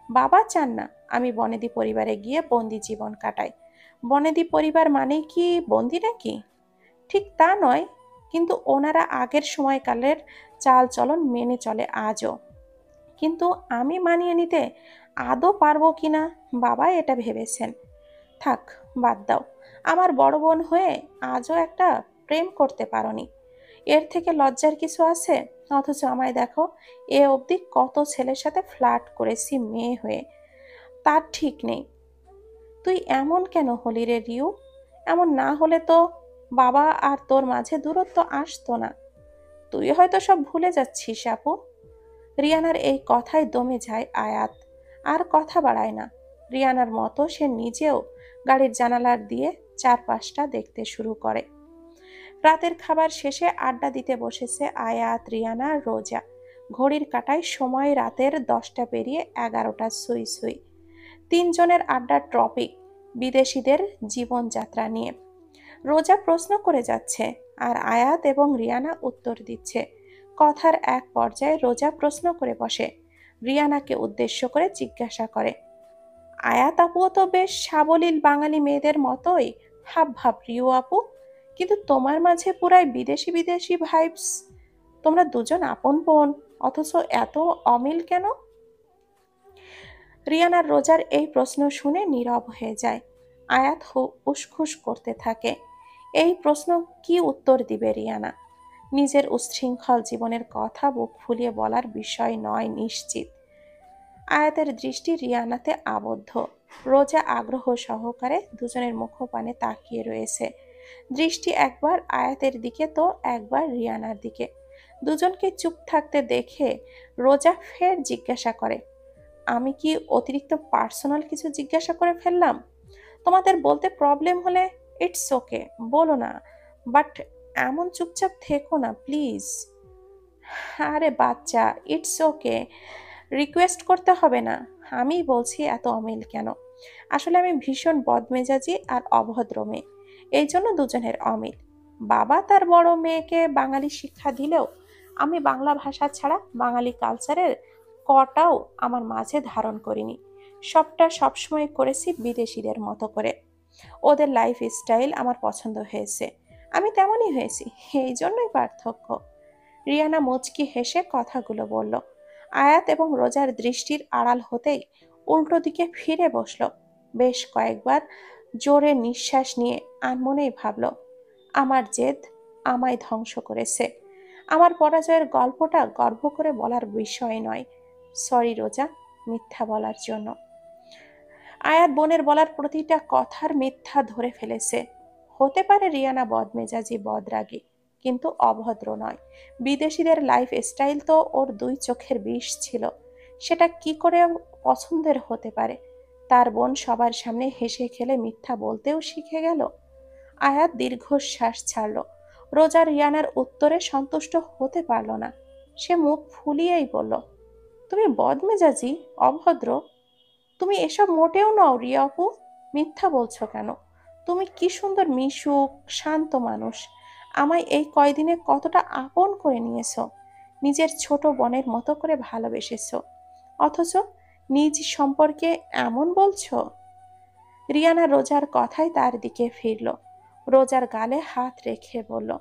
বাবা চান না আমি বনেদি পরিবারে গিয়ে বন্দি জীবন কাটাই। বনেদি পরিবার মানেই কি বন্দি নাকি? ঠিক তা নয়, কিন্তু ওনারা আগের সময়কালের চাল চলন মেনে চলে আজও। কিন্তু আমি মানিয়ে নিতে আদৌ পারবো কিনা বাবা এটা ভেবেছেন। থাক, বাদ দাও। আমার বড় বোন হয়ে আজও একটা প্রেম করতে পারোনি, এর থেকে লজ্জার কিছু আছে? অথচ আমায় দেখো, এ অবধি কত ছেলের সাথে ফ্লার্ট করেছি মেয়ে হয়ে, তার ঠিক নেই। তুই এমন কেন হলি রে রিউ? এমন না হলে তো বাবা আর তোর মাঝে দূরত্ব আসতো না। তুই হয়তো সব ভুলে যাচ্ছিস আপু। রিয়ানার এই কথায় দমে যায় আয়াত, আর কথা বাড়ায় না। রিয়ানার মতো সে নিজেও গাড়ির জানালার দিয়ে চারপাশটা দেখতে শুরু করে। রাতের খাবার শেষে আড্ডা দিতে বসেছে আয়াত, রিয়ানা আর রোজা। ঘড়ির কাঁটায় সময় রাতের 10টা পেরিয়ে 11টা সুই সুই। তিনজনের আড্ডার টপিক বিদেশিদের জীবনযাত্রা নিয়ে। রোজা প্রশ্ন করে যাচ্ছে আর আয়াত এবং রিয়ানা উত্তর দিচ্ছে। কথার এক পর্যায়ে রোজা প্রশ্ন করে বসে, রিয়ানাকে উদ্দেশ্য করে জিজ্ঞাসা করে, আয়াত আপুও তো বেশ সাবলীল বাঙালি মেয়েদের মতোই হাব ভাব রিউ আপু, কিন্তু তোমার মাঝে পুরাই বিদেশি বিদেশি ভাইবস। তোমরা দুজন আপন বোন, অথচ এত অমিল কেন? রিয়ানার রোজার এই প্রশ্ন শুনে নীরব হয়ে যায়। আয়াত উসখুস করতে থাকে। এই প্রশ্ন কি উত্তর দিবে রিয়ানা? নিজের উচ্ছৃঙ্খল জীবনের কথা বুক ফুলিয়ে বলার বিষয় নয় নিশ্চিত। আয়াতের দৃষ্টি রিয়ানাতে আবদ্ধ। রোজা আগ্রহ সহকারে দুজনের মুখপানে তাকিয়ে রয়েছে। দৃষ্টি একবার আয়াতের দিকে তো একবার রিয়ানার দিকে। দুজনকে চুপ থাকতে দেখে রোজা ফের জিজ্ঞাসা করে, আমি কি অতিরিক্ত পার্সোনাল কিছু জিজ্ঞাসা করে ফেললাম? তোমাদের বলতে প্রবলেম হলে ইটস ওকে, বলো না, বাট এমন চুপচাপ থেকো না প্লিজ। আরে বাচ্চা, ইটস ওকে, রিকোয়েস্ট করতে হবে না। আমি বলছি এত অমিল কেন? আসলে আমি ভীষণ বদমেজাজি আর অভদ্র মেয়ে, এই জন্য দুজনের অমিল। বাবা তার বড় মেয়েকে বাঙালি শিক্ষা দিলেও আমি বাংলা ভাষা ছাড়া বাঙালি কালচারের কটাও আমার মাঝে ধারণ করিনি। সবটা সবসময় করেছি বিদেশিদের মতো করে। ওদের লাইফ স্টাইল আমার পছন্দ হয়েছে, আমি তেমনই হয়েছি, এই জন্যই পার্থক্য। রিয়ানা মুচকি হেসে কথাগুলো বলল। আয়াত এবং রোজার দৃষ্টির আড়াল হতেই উল্টো দিকে ফিরে বসল। বেশ কয়েকবার জোরে নিঃশ্বাস নিয়ে আনমনেই ভাবল, আমার জেদ আমায় ধ্বংস করেছে। আমার পরাজয়ের গল্পটা গর্ব করে বলার বিষয় নয়। সরি রোজা, মিথ্যা বলার জন্য। আয়াত বোনের বলার প্রতিটা কথার মিথ্যা ধরে ফেলেছে। হতে পারে রিয়ানা বদমেজাজি বদরাগী, কিন্তু অভদ্র নয়। বিদেশিদের লাইফ স্টাইল তো ওর দুই চোখের বিষ ছিল, সেটা কি করে পছন্দের হতে পারে? তার বোন সবার সামনে হেসে খেলে মিথ্যা বলতেও শিখে গেল। আয়াত দীর্ঘশ্বাস ছাড়ল। রোজা রিয়ানার উত্তরে সন্তুষ্ট হতে পারল না। সে মুখ ফুলিয়েই বলল, তুমি বদমেজাজি, অভদ্র? তুমি এসব মোটেও নও রিয়া আপু। মিথ্যা বলছো কেন? তুমি কি সুন্দর মিশুক শান্ত মানুষ। আমায় এই কয়দিনে কতটা আপন করে নিয়েছো, নিজের ছোট বোনের মতো করে ভালোবেসেছো, অথচ নিজ সম্পর্কে এমন বলছো? রিয়ানা রোজার কথায় তার দিকে ফিরল। রোজার গালে হাত রেখে বলল,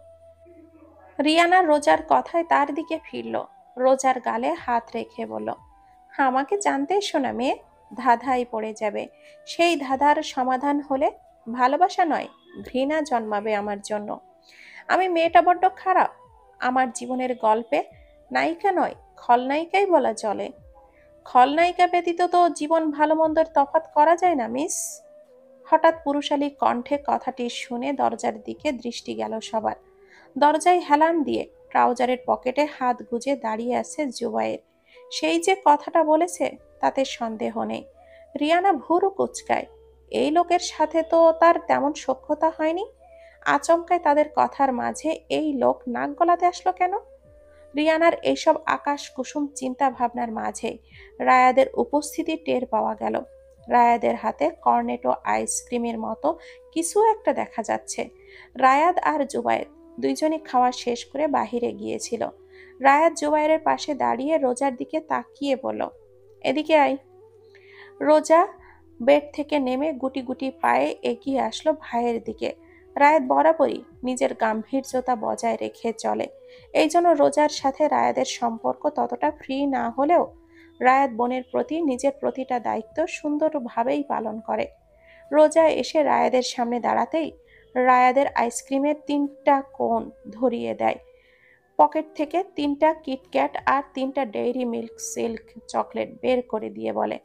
রিয়ানা রোজার কথায় তার দিকে ফিরল। রোজার গালে হাত রেখে বলল, আমাকে জানতে এসো না মেয়ে, ধাঁধায় পড়ে যাবে। সেই ধাঁধার সমাধান হলে ভালোবাসা নয়, ঘৃণা জন্মাবে আমার জন্য। আমি মেয়েটা বড্ড খারাপ। আমার জীবনের গল্পে নায়িকা নয়, খলনায়িকাই বলা চলে। খলনায়িকা ব্যতীত তো জীবন ভালো মন্দের তফাৎ করা যায় না মিস। হঠাৎ পুরুষালী কণ্ঠে কথাটি শুনে দরজার দিকে দৃষ্টি গেল সবার। দরজায় হেলান দিয়ে ট্রাউজারের পকেটে হাত গুজে দাঁড়িয়ে আছে জুবায়ের। সেই যে কথাটা বলেছে তাতে সন্দেহ নেই। রিয়ানা ভুরু কুচকায়। এই লোকের সাথে তো তার তেমন সখ্যতা হয়নি। আচমকায় তাদের কথার মাঝে এই লোক নাক গলাতে আসলো কেন? রিয়ানার এইসব আকাশ কুসুম চিন্তা ভাবনার মাঝে রায়াদের উপস্থিতি টের পাওয়া গেল। রায়াদের হাতে কর্নেটো আইসক্রিমের মতো কিছু একটা দেখা যাচ্ছে। রায়াদ আর জুবায়ের দুইজনই খাওয়া শেষ করে বাহিরে গিয়েছিল। রায়াদ জুবায়েরের পাশে দাঁড়িয়ে রোজার দিকে তাকিয়ে বলল, এদিকে আয়। রোজা বেড থেকে নেমে গুটি গুটি পায়ে এগিয়ে আসলো ভাইয়ের দিকে। রায়াত বরাবরই নিজের গাম্ভীর্যতা বজায় রেখে চলে, এই জন্য রোজার সাথে রায়াদের সম্পর্ক ততটা ফ্রি না হলেও রায়াত বোনের প্রতি নিজের প্রতিটা দায়িত্ব সুন্দরভাবেই পালন করে। রোজা এসে রায়াদের সামনে দাঁড়াতেই রায়াদের আইসক্রিমের 3টা কোণ ধরিয়ে দেয়। পকেট থেকে 3টা কিটক্যাট আর 3টা ডেইরি মিল্ক সিল্ক চকলেট বের করে দিয়ে বলে,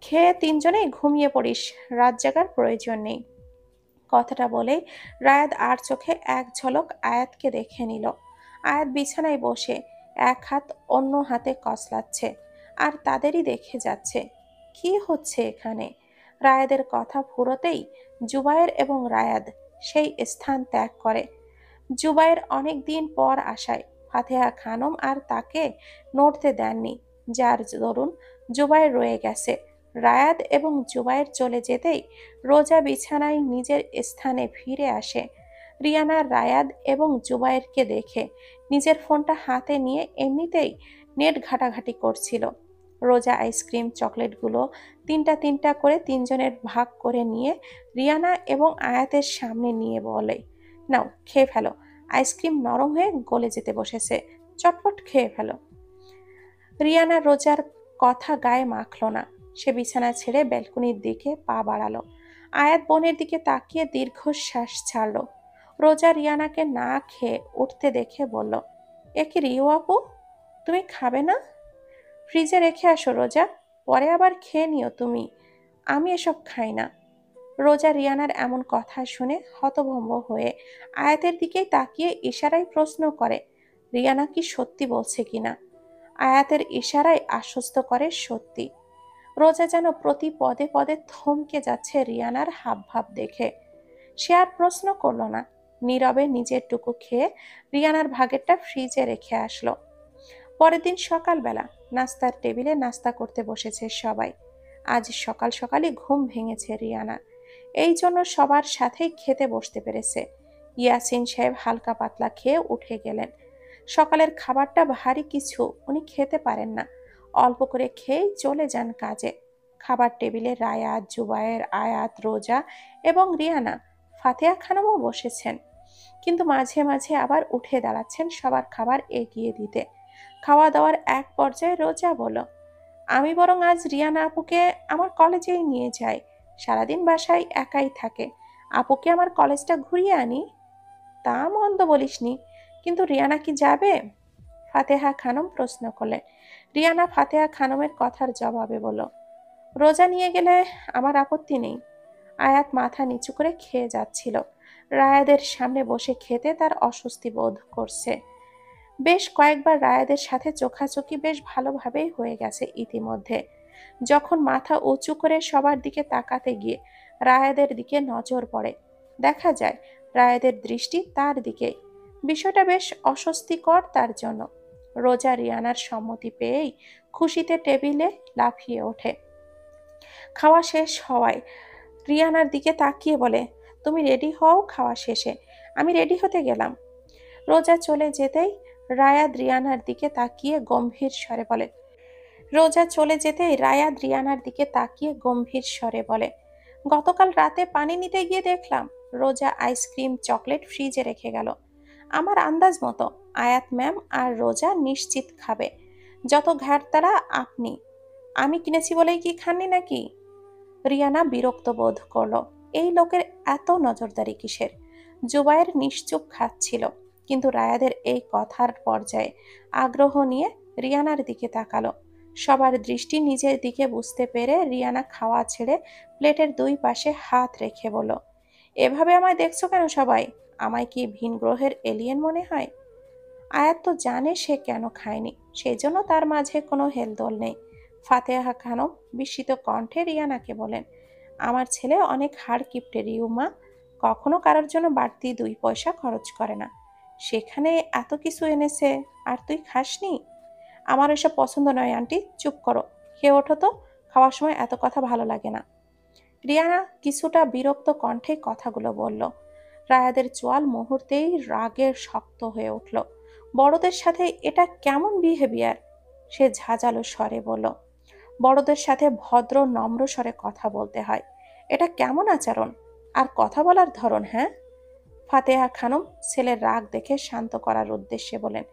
খেয়ে তিনজনেই ঘুমিয়ে পড়িস, রাত জাগার প্রয়োজন নেই। কথাটা বলে রায়াদ আর চোখে এক ঝলক আয়াতকে দেখে নিল। আয়াত বিছানায় বসে এক হাত অন্য হাতে কসলাচ্ছে আর তাদেরই দেখে যাচ্ছে। কি হচ্ছে এখানে? রায়াদের কথা ফুরোতেই জুবায়ের এবং রায়াদ সেই স্থান ত্যাগ করে। জুবায়ের অনেক দিন পর আসায় ফাতেহা খানম আর তাকে নড়তে দেননি, যার দরুন জুবায়ের রয়ে গেছে। রায়াদ এবং জুবায়ের চলে যেতেই রোজা বিছানায় নিজের স্থানে ফিরে আসে। রিয়ানা রায়াদ এবং জুবায়েরকে দেখে নিজের ফোনটা হাতে নিয়ে এমনিতেই নেট ঘাটাঘাটি করছিল। রোজা আইসক্রিম চকলেটগুলো তিনটা তিনটা করে তিনজনের ভাগ করে নিয়ে রিয়ানা এবং আয়াতের সামনে নিয়ে বলে, নাও খেয়ে ফেলো, আইসক্রিম নরম হয়ে গলে যেতে বসেছে, চটপট খেয়ে ফেলো। রিয়ানা রোজার কথা গায়ে মাখল না। সে বিছানা ছেড়ে ব্যালকনির দিকে পা বাড়ালো। আয়াত বোনের দিকে তাকিয়ে দীর্ঘশ্বাস ছাড়ল। রোজা রিয়ানাকে না খেয়ে উঠতে দেখে বলল, এ কি রিও আপু, তুমি খাবে না? ফ্রিজে রেখে আসো রোজা, পরে আবার খেয়ে নিও তুমি। আমি এসব খাই না। রোজা রিয়ানার এমন কথা শুনে হতভম্ব হয়ে আয়াতের দিকেই তাকিয়ে ইশারায় প্রশ্ন করে, রিয়ানা কি সত্যি বলছে কিনা। আয়াতের ইশারায় আশ্বস্ত করে সত্যি। রোজা যেন প্রতি পদে পদে থমকে যাচ্ছে রিয়ানার হাবভাব দেখে। সে আর প্রশ্ন করল না, নীরবে নিজের টুকু খেয়ে রিয়ানার ভাগেরটা ফ্রিজে রেখে আসলো। পরের দিন সকালবেলা নাস্তার টেবিলে নাস্তা করতে বসেছে সবাই। আজ সকাল সকালই ঘুম ভেঙেছে রিয়ানার, এই জন্য সবার সাথেই খেতে বসতে পেরেছে। ইয়াসিন সাহেব হালকা পাতলা খেয়ে উঠে গেলেন। সকালের খাবারটা ভারী কিছু উনি খেতে পারেন না, অল্প করে খেয়েই চলে যান কাজে। খাবার টেবিলে রায়াত, জুবায়ের, আয়াত, রোজা এবং রিয়ানা, ফাতেহা খানমও বসেছেন, কিন্তু মাঝে মাঝে আবার উঠে দাঁড়াচ্ছেন সবার খাবার এগিয়ে দিতে। খাওয়া দাওয়ার এক পর্যায়ে রোজা বলল, আমি বরং আজ রিয়ানা আপুকে আমার কলেজেই নিয়ে যাই, সারাদিন বাসায় একাই থাকে, আপুকে আমার কলেজটা ঘুরিয়ে আনি। তা মন্দ বলিসনি, কিন্তু রিয়ানা কি যাবে? ফাতেহা খানম প্রশ্ন করলেন। রিয়ানা ফাতেহা খানমের কথার জবাবে বলল, রোজা নিয়ে গেলে আমার আপত্তি নেই। আয়াত মাথা নিচু করে খেয়ে যাচ্ছিল। রায়াদের সামনে বসে খেতে তার অস্বস্তি বোধ করছে। বেশ কয়েকবার রায়াদের সাথে চোখাচোখি বেশ ভালোভাবেই হয়ে গেছে ইতিমধ্যে। যখন মাথা উঁচু করে সবার দিকে তাকাতে গিয়ে রায়াদের দিকে নজর পড়ে, দেখা যায় রায়াদের দৃষ্টি তার দিকে। বিষয়টা বেশ অস্বস্তিকর তার জন্য। রোজা রিয়ানার সম্মতি পেয়েই খুশিতে টেবিলে লাফিয়ে ওঠে। খাওয়া শেষ হওয়ায় রিয়ানার দিকে তাকিয়ে বলে, তুমি রেডি হও, খাওয়া শেষে আমি রেডি হতে গেলাম। রোজা চলে যেতেই রায়াদ রিয়ানার দিকে তাকিয়ে গম্ভীর স্বরে বলে, গতকাল রাতে পানি নিতে গিয়ে দেখলাম রোজা আইসক্রিম চকলেট ফ্রিজে রেখে গেল। আমার আন্দাজ মতো আয়াত ম্যাম আর রোজা নিশ্চিত খাবে। যত ঘাট তারা আপনি, আমি কিনেছি বলেই কি খাননি নাকি? রিয়ানা বিরক্ত বোধ করলো। এই লোকের এত নজরদারি কিসের? জুবায়ের নিশ্চুপ খাচ্ছিল, কিন্তু রায়াদের এই কথার পর্যায়ে আগ্রহ নিয়ে রিয়ানার দিকে তাকালো। সবার দৃষ্টি নিজের দিকে বুঝতে পেরে রিয়ানা খাওয়া ছেড়ে প্লেটের দুই পাশে হাত রেখে বলল, এভাবে আমায় দেখছো কেন সবাই? আমায় কি ভিন গ্রহের এলিয়েন মনে হয়? আয়াত তো জানে সে কেন খায়নি, সেই জন্য তার মাঝে কোনো হেলদোল নেই। ফাতেহা খানম বিস্মিত কণ্ঠে রিয়ানাকে বলেন, আমার ছেলে অনেক হাড় কিপটে রিউমা, কখনো কারোর জন্য বাড়তি 2 পয়সা খরচ করে না। সেখানে এত কিছু এনেছে আর তুই খাসনি? আমার এসব পছন্দ নয় আন্টি, চুপ করো, খেয়ে ওঠো তো, খাওয়ার সময় এত কথা ভালো লাগে না। রিয়ানা কিছুটা বিরক্ত কণ্ঠে কথাগুলো বলল। রায়াদের চোয়াল মুহূর্তেই রাগে শক্ত হয়ে উঠল। বড়দের সাথে এটা কেমন বিহেভিয়ার? সে ঝাঁঝালো স্বরে বলল, বড়দের সাথে ভদ্র নম্র স্বরে কথা বলতে হয়, এটা কেমন আচরণ আর কথা বলার ধরন? হ্যাঁ? ফাতেহা খানম ছেলের রাগ দেখে শান্ত করার উদ্দেশ্যে বলেন,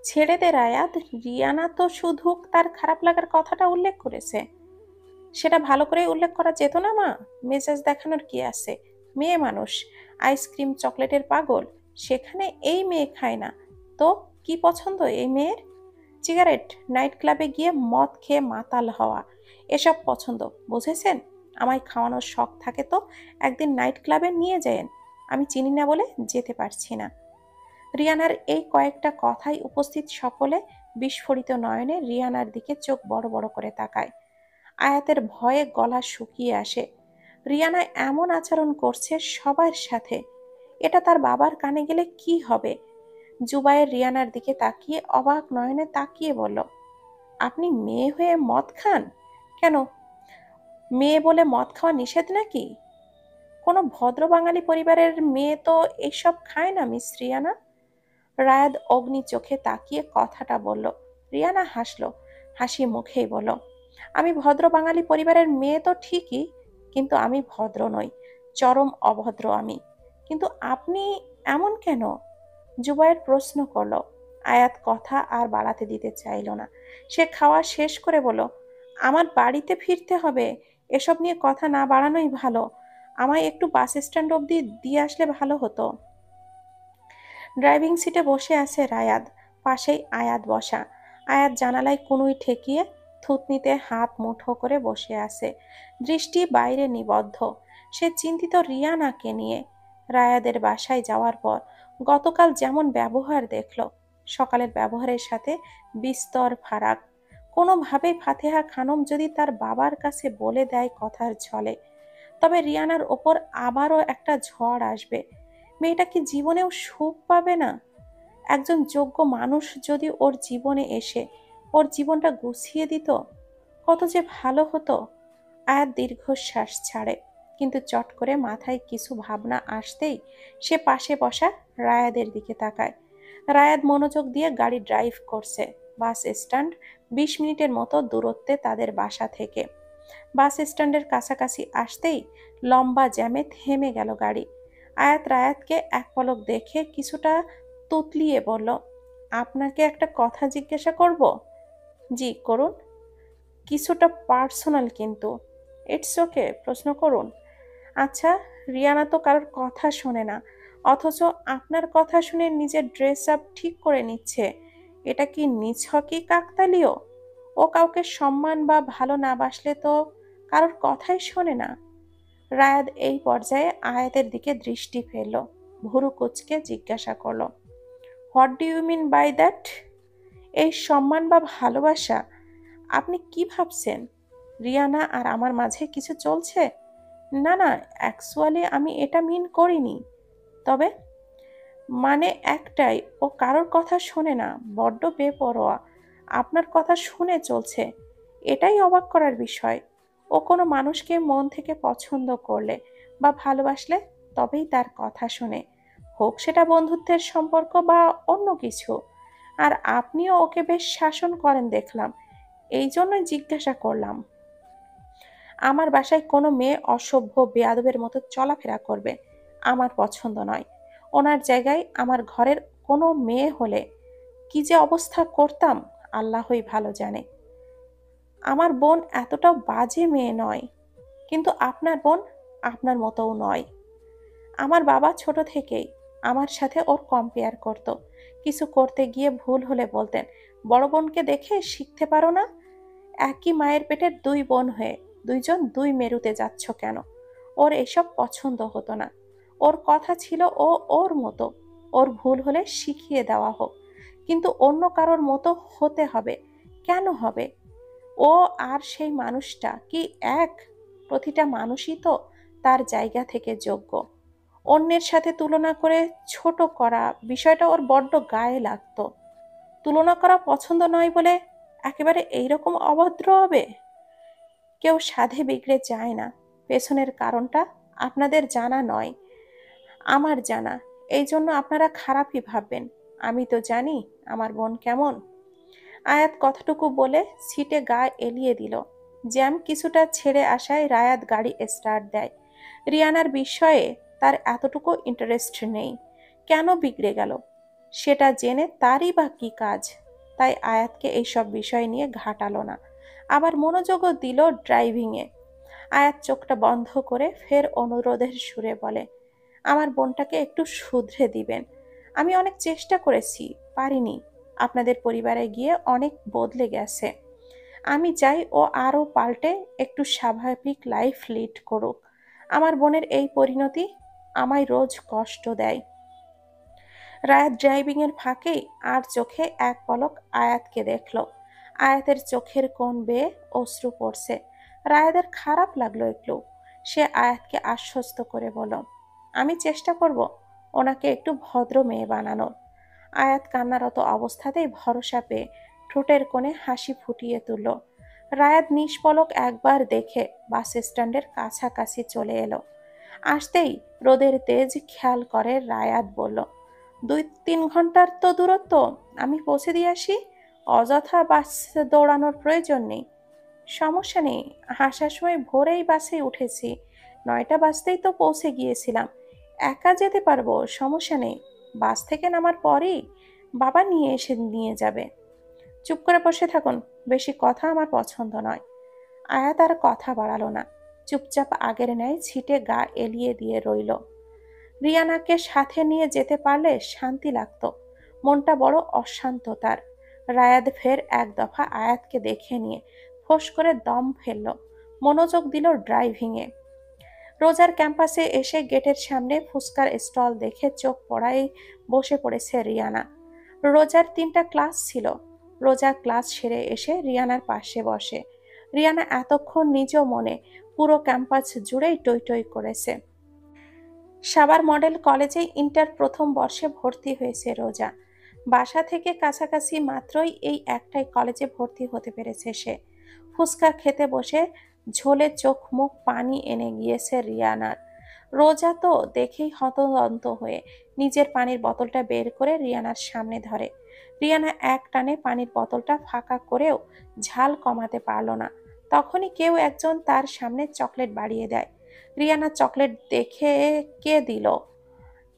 ছেড়ে দে রায়াত, রিয়ানা তো শুধু তার খারাপ লাগার কথাটা উল্লেখ করেছে, সেটা ভালো করে উল্লেখ করা যেত না মা? মেজাজ দেখানোর কি আছে? মেয়ে মানুষ, আইসক্রিম চকলেটের পাগল, সেখানে এই মেয়ে খায় না তো কি পছন্দ এই মেয়ের? সিগারেট, নাইট ক্লাবে গিয়ে মদ খেয়ে মাতাল হওয়া, এসব পছন্দ, বুঝেছেন? আমায় খাওয়ানোর শখ থাকে তো একদিন নাইট ক্লাবে নিয়ে যায়েন। আমি চিনি না বলে যেতে পারছি না। রিয়ানার এই কয়েকটা কথাই উপস্থিত সকলে বিস্ফোরিত নয়নে রিয়ানার দিকে চোখ বড় বড় করে তাকায়। আয়াতের ভয়ে গলা শুকিয়ে আসে। রিয়ানা এমন আচরণ করছে সবার সাথে, এটা তার বাবার কানে গেলে কি হবে? জুবায়ের রিয়ানার দিকে তাকিয়ে অবাক নয়নে তাকিয়ে বলল, আপনি মেয়ে হয়ে মদ খান? কেন, মেয়ে বলে মদ খাওয়া নিষেধ নাকি? কোনো ভদ্র বাঙালি পরিবারের মেয়ে তো এইসব খায় না মিস রিয়ানা। রায়াদ অগ্নি চোখে তাকিয়ে কথাটা বলল। রিয়ানা হাসলো, হাসি মুখেই বলল, আমি ভদ্র বাঙালি পরিবারের মেয়ে তো ঠিকই, কিন্তু আমি ভদ্র নই, চরম অভদ্র আমি। কিন্তু আপনি এমন কেন? জুবায়ের প্রশ্ন করলো। আয়াত কথা আর বাড়াতে দিতে চাইল না। সে খাওয়া শেষ করে বলল, আমার বাড়িতে ফিরতে হবে, এসব নিয়ে কথা না বাড়ানোই ভালো। আমায় একটু বাস স্ট্যান্ড অবধি দিয়ে আসলে ভালো হতো। ড্রাইভিং সিটে বসে আছে রায়াদ, পাশেই আয়াত বসা। আয়াত জানালায় কনুই ঠেকিয়ে থুতনিতে হাত মুঠো করে বসে আছে, দৃষ্টি বাইরে নিবদ্ধ। সে চিন্তিত রিয়ানাকে নিয়ে। রায়াদের বাসায় যাওয়ার পর গতকাল যেমন ব্যবহার দেখল, সকালের ব্যবহারের সাথে বিস্তর ফারাক। কোনোভাবেই ফাতেহা খানম যদি তার বাবার কাছে বলে দেয় কথার ছলে, তবে রিয়ানার ওপর আবারও একটা ঝড় আসবে। মেয়েটা কি জীবনেও সুখ পাবে না? একজন যোগ্য মানুষ যদি ওর জীবনে এসে ওর জীবনটা গুছিয়ে দিত, কত যে ভালো হতো। আয়াত দীর্ঘশ্বাস ছাড়ে, কিন্তু চট করে মাথায় কিছু ভাবনা আসতেই সে পাশে বসা রায়াদের দিকে তাকায়। রায়াদ মনোযোগ দিয়ে গাড়ি ড্রাইভ করছে। বাস স্ট্যান্ড 20 মিনিটের মতো দূরত্বে তাদের বাসা থেকে। বাস স্ট্যান্ডের কাছাকাছি আসতেই লম্বা জ্যামে থেমে গেল গাড়ি। আয়াত রায়াতকে এক পলক দেখে কিছুটা তুতলিয়ে বলল, আপনাকে একটা কথা জিজ্ঞাসা করব? জি করুন। কিছুটা পার্সোনাল কিন্তু। ইটস ওকে, প্রশ্ন করুন। আচ্ছা, রিয়ানা তো কারোর কথা শোনে না, অথচ আপনার কথা শুনে নিজের ড্রেস আপ ঠিক করে নিচ্ছে। এটা কি নিছকই কাকতালীয়? ও কাউকে সম্মান বা ভালো না বাসলে তো কারোর কথাই শোনে না। রায়াদ এই পর্যায়ে আয়াতের দিকে দৃষ্টি ফেলল, ভুরু কুঁচকে জিজ্ঞাসা করল, what do you mean by that? এই সম্মান বা ভালোবাসা, আপনি কি ভাবছেন রিয়ানা আর আমার মাঝে কিছু চলছে? না না, অ্যাকচুয়ালি আমি এটা মিন করিনি। তবে মানে একটাই, ও কারোর কথা শোনে না, বড্ড বেপরোয়া, আপনার কথা শুনে চলছে। এটাই অবাক করার বিষয়। ও কোনো মানুষকে মন থেকে পছন্দ করলে বা ভালোবাসলে তবেই তার কথা শোনে, হোক সেটা বন্ধুত্বের সম্পর্ক বা অন্য কিছু। আর আপনিও ওকে বেশ শাসন করেন দেখলাম, এই জন্যই জিজ্ঞাসা করলাম। আমার বাসায় কোনো মেয়ে অসভ্য বেয়াদবের মতো চলাফেরা করবে আমার পছন্দ নয়। ওনার জায়গায় আমার ঘরের কোনো মেয়ে হলে কি যে অবস্থা করতাম আল্লাহই ভালো জানে। আমার বোন এতটাও বাজে মেয়ে নয়, কিন্তু আপনার বোন আপনার মতোও নয়। আমার বাবা ছোট থেকেই আমার সাথে ওর কম্পেয়ার করত। কিছু করতে গিয়ে ভুল হলে বলতেন, বড় বোনকে দেখে শিখতে পারো না? একই মায়ের পেটের দুই বোন হয়ে দুইজন দুই মেরুতে যাচ্ছ কেন? ওর এসব পছন্দ হতো না। ওর কথা ছিল ও ওর মতো, ওর ভুল হলে শিখিয়ে দেওয়া হোক, কিন্তু অন্য কারোর মতো হতে হবে কেন হবে? ও আর সেই মানুষটা কি এক? প্রতিটা মানুষই তো তার জায়গা থেকে যোগ্য। অন্যের সাথে তুলনা করে ছোট করা বিষয়টা ওর বড্ড গায়ে লাগতো। তুলনা করা পছন্দ নয় বলে একেবারে এইরকম অভদ্র হবে? কেউ সাধে বিগড়ে যায় না, পেছনের কারণটা আপনাদের জানা নয়, আমার জানা। এই জন্য আপনারা খারাপই ভাববেন। আমি তো জানি আমার বোন কেমন। আয়াত কথাটুকু বলে সিটে গা এলিয়ে দিল। জ্যাম কিছুটা ছেড়ে আসায় রায়াত গাড়ি স্টার্ট দেয়। রিয়ানার বিষয়ে তার এতটুকু ইন্টারেস্ট নেই। কেন বিগড়ে গেল সেটা জেনে তারই বা কি কাজ? তাই আয়াতকে এইসব বিষয় নিয়ে ঘাটালো না, আবার মনোযোগও দিল ড্রাইভিংয়ে। আয়াত চোখটা বন্ধ করে ফের অনুরোধের সুরে বলে, আমার বোনটাকে একটু শুধরে দিবেন। আমি অনেক চেষ্টা করেছি, পারিনি। আপনাদের পরিবারে গিয়ে অনেক বদলে গেছে। আমি চাই ও আরও পাল্টে একটু স্বাভাবিক লাইফ লিড করুক। আমার বোনের এই পরিণতি আমায় রোজ কষ্ট দেয়। রায়াত ড্রাইভিংয়ের ফাঁকেই আর চোখে এক পলক আয়াতকে দেখল। আয়াতের চোখের কোণ বেয়ে অশ্রু পড়ছে। রায়াতের খারাপ লাগলো একটু। সে আয়াতকে আশ্বস্ত করে বলল, আমি চেষ্টা করব ওনাকে একটু ভদ্র মেয়ে বানানোর। আয়াত কান্নারত অবস্থাতেই ভরসা পেয়ে ঠোঁটের কোণে হাসি ফুটিয়ে তুলল। রায়াত নিষ্পলক একবার দেখে বাস স্ট্যান্ডের কাছাকাছি চলে এলো। আসতেই রোদের তেজ খেয়াল করে রায়াত বলল, 2-3 ঘন্টার তো দূরত্ব, আমি পৌঁছে দিয়ে আসি। অযথা বাস দৌড়ানোর প্রয়োজন নেই। সমস্যা নেই, আসার সময় ভোরেই বাসে উঠেছি, 9টা বাজতেই তো পৌঁছে গিয়েছিলাম। একা যেতে পারবো, সমস্যা নেই। বাস থেকে নামার পরেই বাবা নিয়ে এসে নিয়ে যাবে। চুপ করে বসে থাকুন, বেশি কথা আমার পছন্দ নয়। আয়াত আর কথা বাড়ালো না, চুপচাপ আগের ন্যায় ছিটে গা এলিয়ে দিয়ে রইল। রিয়ানাকে সাথে নিয়ে যেতে পারলে শান্তি লাগতো, মনটা বড় অশান্ত তার। রায়াদ ফের এক দফা আয়াতকে দেখে নিয়ে ফোঁস করে দম ফেলল, মনোযোগ দিল ড্রাইভিংয়ে। রোজার ক্যাম্পাসে এসে গেটের সামনে ফুচকার স্টল দেখে চোখ পড়াই বসে পড়েছে রিয়ানা। রোজার 3টা ক্লাস ছিল। রোজা ক্লাস সেরে এসে রিয়ানার পাশে বসে। রিয়ানা এতক্ষণ নিজ মনে পুরো ক্যাম্পাস জুড়েই টই টই করেছে। সাভার মডেল কলেজে ইন্টার প্রথম বর্ষে ভর্তি হয়েছে রোজা। বাসা থেকে কাছাকাছি মাত্রই এই একটাই কলেজে ভর্তি হতে পেরেছে সে। ফুচকা খেতে বসে ঝোলে চোখ মুখ পানি এনে গিয়েছে রিয়ানার। রোজা তো দেখেই হতভম্ব হয়ে নিজের পানির বোতলটা বের করে রিয়ানার সামনে ধরে। রিয়ানা এক টানে পানির বোতলটা ফাঁকা করেও ঝাল কমাতে পারল না। তখনই কেউ একজন তার সামনে চকলেট বাড়িয়ে দেয়। রিয়ানা চকলেট দেখে কে দিল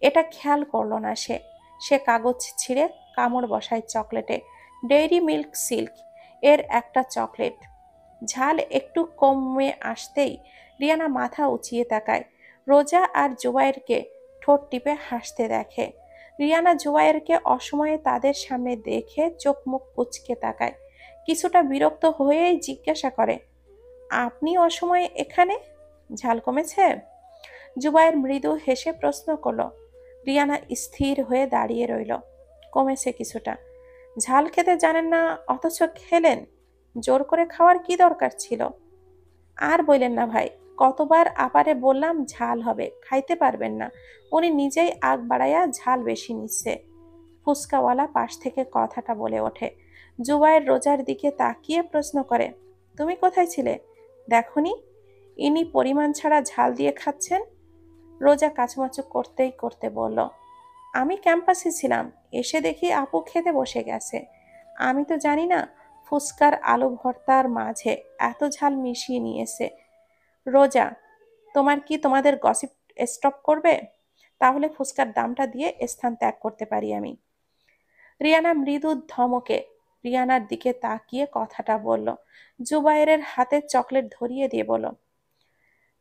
এটা খেয়াল করলো না সে। সে কাগজ ছিঁড়ে কামড় বসায় চকলেটে। ডেইরি মিল্ক সিল্ক এর একটা চকলেট। ঝাল একটু কমে আসতেই রিয়ানা মাথা উঁচিয়ে তাকায়। রোজা আর জুবায়েরকে ঠোঁট টিপে হাসতে দেখে। রিয়ানা জুবায়েরকে অসময়ে তাদের সামনে দেখে চোখ মুখ কুঁচকে তাকায়। কিছুটা বিরক্ত হয়েই জিজ্ঞাসা করে, আপনি অসময়ে এখানে? ঝাল কমেছে? জুবায়ের মৃদু হেসে প্রশ্ন করল। রিয়ানা স্থির হয়ে দাঁড়িয়ে রইল। কমেছে কিছুটা। ঝাল খেতে জানেন না অথচ খেলেন? জোর করে খাওয়ার কি দরকার ছিল? আর বললেন না ভাই, কতবার আপারে বললাম ঝাল হবে, খাইতে পারবেন না। উনি নিজেই আগ বাড়াইয়া ঝাল বেশি নিচ্ছে। ফুচকাওয়ালা পাশ থেকে কথাটা বলে ওঠে। জুবায়ের রোজার দিকে তাকিয়ে প্রশ্ন করে, তুমি কোথায় ছিলে? দেখনি ইনি পরিমাণ ছাড়া ঝাল দিয়ে খাচ্ছেন? রোজা কাচুমাচু করতেই করতে বলল, আমি ক্যাম্পাসে ছিলাম, এসে দেখি আপু খেতে বসে গেছে। আমি তো জানি না ফুচকার আলু ভর্তার মাঝে এত ঝাল মিশিয়ে নিয়েছে। রোজা, তোমাদের গসিপ স্টপ করবে? তাহলে ফুচকার দামটা দিয়ে স্থান ত্যাগ করতে পারি আমি। রিয়ানা মৃদু ধমকে রিয়ানার দিকে তাকিয়ে কথাটা বলল। জুবায়েরের হাতে চকলেট ধরিয়ে দিয়ে বলল,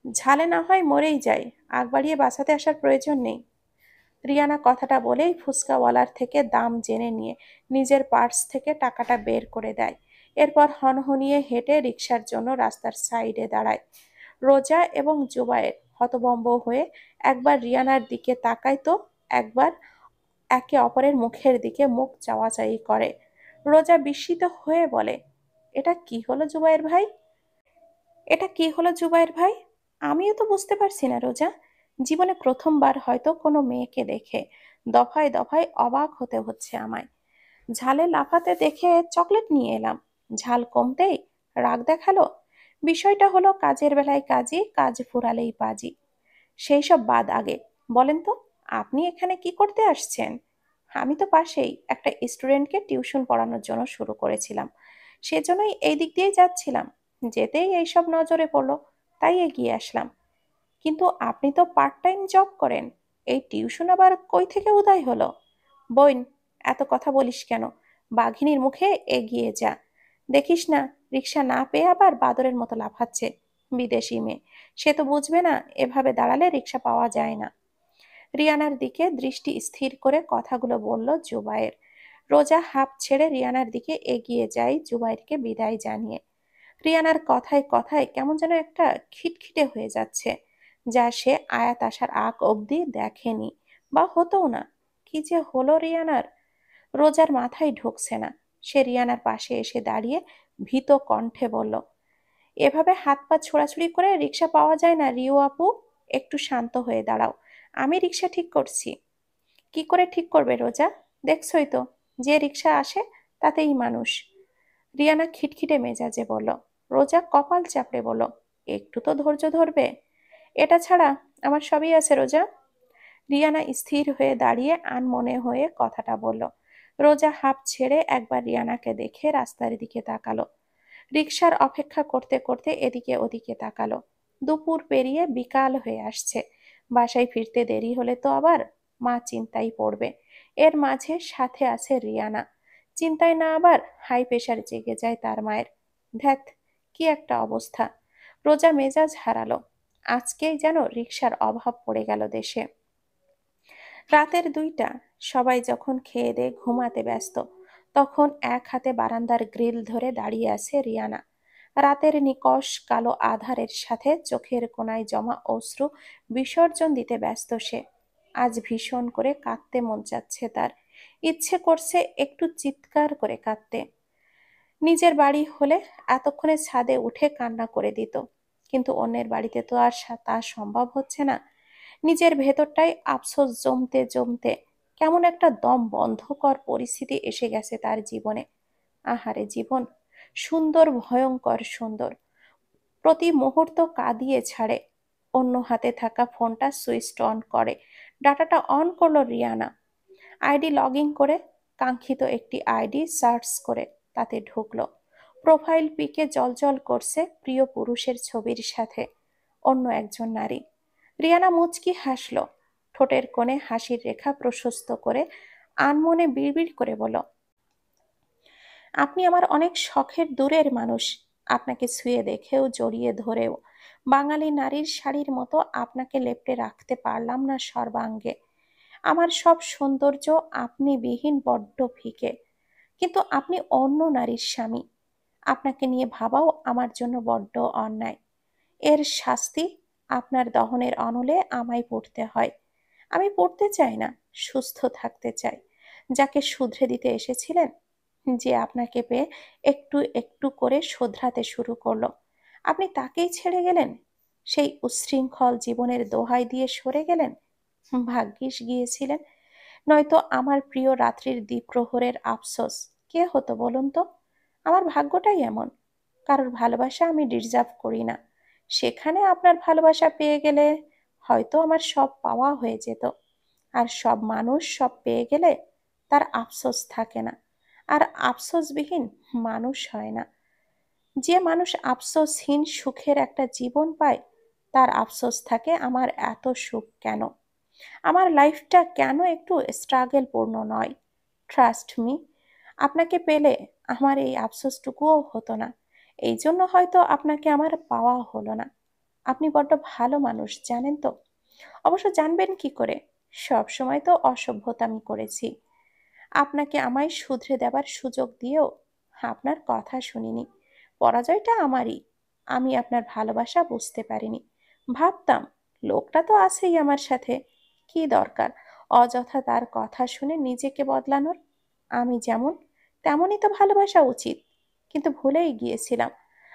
ঝালে না হয় মরেই যাই, আগ বাড়িয়ে বাঁচাতে আসার প্রয়োজন নেই। রিয়ানা কথাটা বলেই ফুচকাওয়ালার থেকে দাম জেনে নিয়ে নিজের পার্স থেকে টাকাটা বের করে দেয়। এরপর হনহনিয়ে হেঁটে রিকশার জন্য রাস্তার সাইডে দাঁড়ায়। রোজা এবং জুবায়ের হতভম্ব হয়ে একবার রিয়ানার দিকে তাকায় তো একবার একে অপরের মুখের দিকে মুখ চাওয়াচাই করে। রোজা বিস্মিত হয়ে বলে, এটা কি হলো জুবায়ের ভাই? এটা কি হলো জুবায়ের ভাই? আমিও তো বুঝতে পারছি না রোজা। জীবনে প্রথমবার হয়তো কোনো মেয়েকে দেখে দফায় দফায় অবাক হতে হচ্ছে আমায়। ঝালে লাফাতে দেখে চকলেট নিয়ে এলাম, ঝাল কমতেই রাগ দেখালো। বিষয়টা হলো কাজের বেলায় কাজী, কাজ ফুরালেই পাজি। সেই সব বাদ আগে বলেন তো, আপনি এখানে কি করতে আসছেন? আমি তো পাশেই একটা স্টুডেন্টকে টিউশন পড়ানোর জন্য শুরু করেছিলাম, সেজন্যই এই দিক দিয়েই যাচ্ছিলাম। যেতেই এইসব নজরে পড়লো, তাই এগিয়ে আসলাম। কিন্তু আপনি তো পার্ট টাইম জব করেন, এই টিউশন আবার কই থেকে উদয় হলো? বোন, এত কথা বলিস কেন? বাঘিনীর মুখে এগিয়ে যা। দেখিস না রিক্সা না পেয়ে আবার বাদরের মতো লাফাচ্ছে। বিদেশি মেয়ে, সে তো বুঝবে না এভাবে দাঁড়ালে রিক্সা পাওয়া যায় না। রিয়ানার দিকে দৃষ্টি স্থির করে কথাগুলো বলল জুবায়ের। রোজা হাঁপ ছেড়ে রিয়ানার দিকে এগিয়ে যায় জুবাইরকে বিদায় জানিয়ে। রিয়ানার কথায় কথায় কেমন যেন একটা খিটখিটে হয়ে যাচ্ছে, যা সে আয়াত আসার আগ অবধি দেখেনি, বা হতোও না। কি যে হলো রিয়ানার, রোজার মাথায় ঢুকছে না। সে রিয়ানার পাশে এসে দাঁড়িয়ে ভীত কণ্ঠে বলল, এভাবে হাত পা ছোড়াছুড়ি করে রিক্সা পাওয়া যায় না রিও আপু। একটু শান্ত হয়ে দাঁড়াও, আমি রিক্সা ঠিক করছি। কি করে ঠিক করবে রোজা? দেখছই তো, যে রিক্সা আসে তাতেই মানুষ। রিয়ানা খিটখিটে মেজাজে বলল। রোজা কপাল চাপড়ে বলল, একটু তো ধৈর্য ধরবে। এটা ছাড়া আমার সবই আছে রোজা। রিয়ানা স্থির হয়ে দাঁড়িয়ে আনমনে হয়ে কথাটা বলল। রোজা হাঁপ ছেড়ে একবার রিয়ানাকে দেখে রাস্তার দিকে তাকালো। রিকশার অপেক্ষা করতে করতে এদিকে ওদিকে তাকালো। দুপুর পেরিয়ে বিকাল হয়ে আসছে। বাসায় ফিরতে দেরি হলে তো আবার মা চিন্তায় পড়বে। এর মাঝে সাথে আছে রিয়ানা। চিন্তায় না আবার হাই প্রেশার জেগে যায় তার মায়ের। ধ্যাত, কি একটা অবস্থা! রোজা মেজাজ হারালো। আজকেই যেন রিকশার অভাব পড়ে গেল দেশে। রাতের 2টা। সবাই যখন খেয়ে দিয়ে ঘুমাতে ব্যস্ত, তখন এক হাতে বারান্দার গ্রিল ধরে দাঁড়িয়ে আছে রিয়ানা। রাতের নিকষ কালো আধারের সাথে চোখের কোণায় জমা অশ্রু বিসর্জন দিতে ব্যস্ত সে। আজ ভীষণ করে কাঁদতে মন চাচ্ছে তার। ইচ্ছে করছে একটু চিৎকার করে কাঁদতে। নিজের বাড়ি হলে এতক্ষণে ছাদে উঠে কান্না করে দিত, কিন্তু অন্যের বাড়িতে তো আর তা সম্ভব হচ্ছে না। নিজের ভেতরটাই আফসোস জমতে জমতে কেমন একটা দম বন্ধকর পরিস্থিতি এসে গেছে তার জীবনে। আহারে জীবন, সুন্দর ভয়ঙ্কর সুন্দর, প্রতি মুহূর্ত কাঁদিয়ে ছাড়ে। অন্য হাতে থাকা ফোনটা সুইচ অন করে ডাটাটা অন করলো রিয়ানা। আইডি লগ ইন করে কাঙ্ক্ষিত একটি আইডি সার্চ করে তাতে ঢুকলো। প্রোফাইল পিকে জলজল করছে প্রিয় পুরুষের ছবির সাথে অন্য একজন নারী। রিয়ানা মুচকি হাসলো, ঠোঁটের কোণে হাসির রেখা প্রশস্ত করে আনমনে বিড়বিড় করে বলল, আপনি আমার অনেক শখের দূরের মানুষ। আপনাকে ছুঁয়ে দেখেও জড়িয়ে ধরেও বাঙালি নারীর শাড়ির মতো আপনাকে লেপ্টে রাখতে পারলাম না সর্বাঙ্গে। আমার সব সৌন্দর্য আপনি বিহীন বড্ড ফিকে। কিন্তু আপনি অন্য নারীর স্বামী। আপনাকে নিয়ে ভাবাও আমার জন্য বড্ড অন্যায়। এর শাস্তি আপনার দহনের অনলে আমায় পড়তে হয়। আমি পড়তে চাই না, সুস্থ থাকতে চাই। যাকে শুধরে দিতে এসেছিলেন, যে আপনাকে পেয়ে একটু একটু করে শোধরাতে শুরু করলো, আপনি তাকেই ছেড়ে গেলেন। সেই উচ্ছৃঙ্খল জীবনের দোহাই দিয়ে সরে গেলেন। ভাগ্যিস গিয়েছিলেন, নয়তো আমার প্রিয় রাত্রির দ্বিপ্রহরের আফসোস কে হতো বলুন তো? আমার ভাগ্যটাই এমন। কারোর ভালোবাসা আমি ডিজার্ভ করি না, সেখানে আপনার ভালোবাসা পেয়ে গেলে হয়তো আমার সব পাওয়া হয়ে যেত। আর সব মানুষ সব পেয়ে গেলে তার আফসোস থাকে না, আর আফসোসবিহীন মানুষ হয় না। যে মানুষ আফসোসহীন সুখের একটা জীবন পায়, তার আফসোস থাকে আমার এত সুখ কেন, আমার লাইফটা কেন একটু স্ট্রাগল পূর্ণ নয়। ট্রাস্ট মি, আপনাকে পেলে আমার এই আফসোসটুকুও হতো না। এই জন্য হয়তো আপনাকে আমার পাওয়া হলো না। আপনি বড্ড ভালো মানুষ জানেন তো। অবশ্য জানবেন কি করে, সব সময় তো অসভ্যতামি করেছি। আপনাকে আমায় শুধরে দেবার সুযোগ দিয়েও আপনার কথা শুনিনি। পরাজয়টা আমারই। আমি আপনার ভালোবাসা বুঝতে পারিনি। ভাবতাম লোকটা তো আছেই আমার সাথে, কি দরকার অযথা তার কথা শুনে নিজেকে বদলানোর। আমি যেমন তেমনই তো ভালোবাসা উচিত। কিন্তু ভুলেই গিয়েছিলাম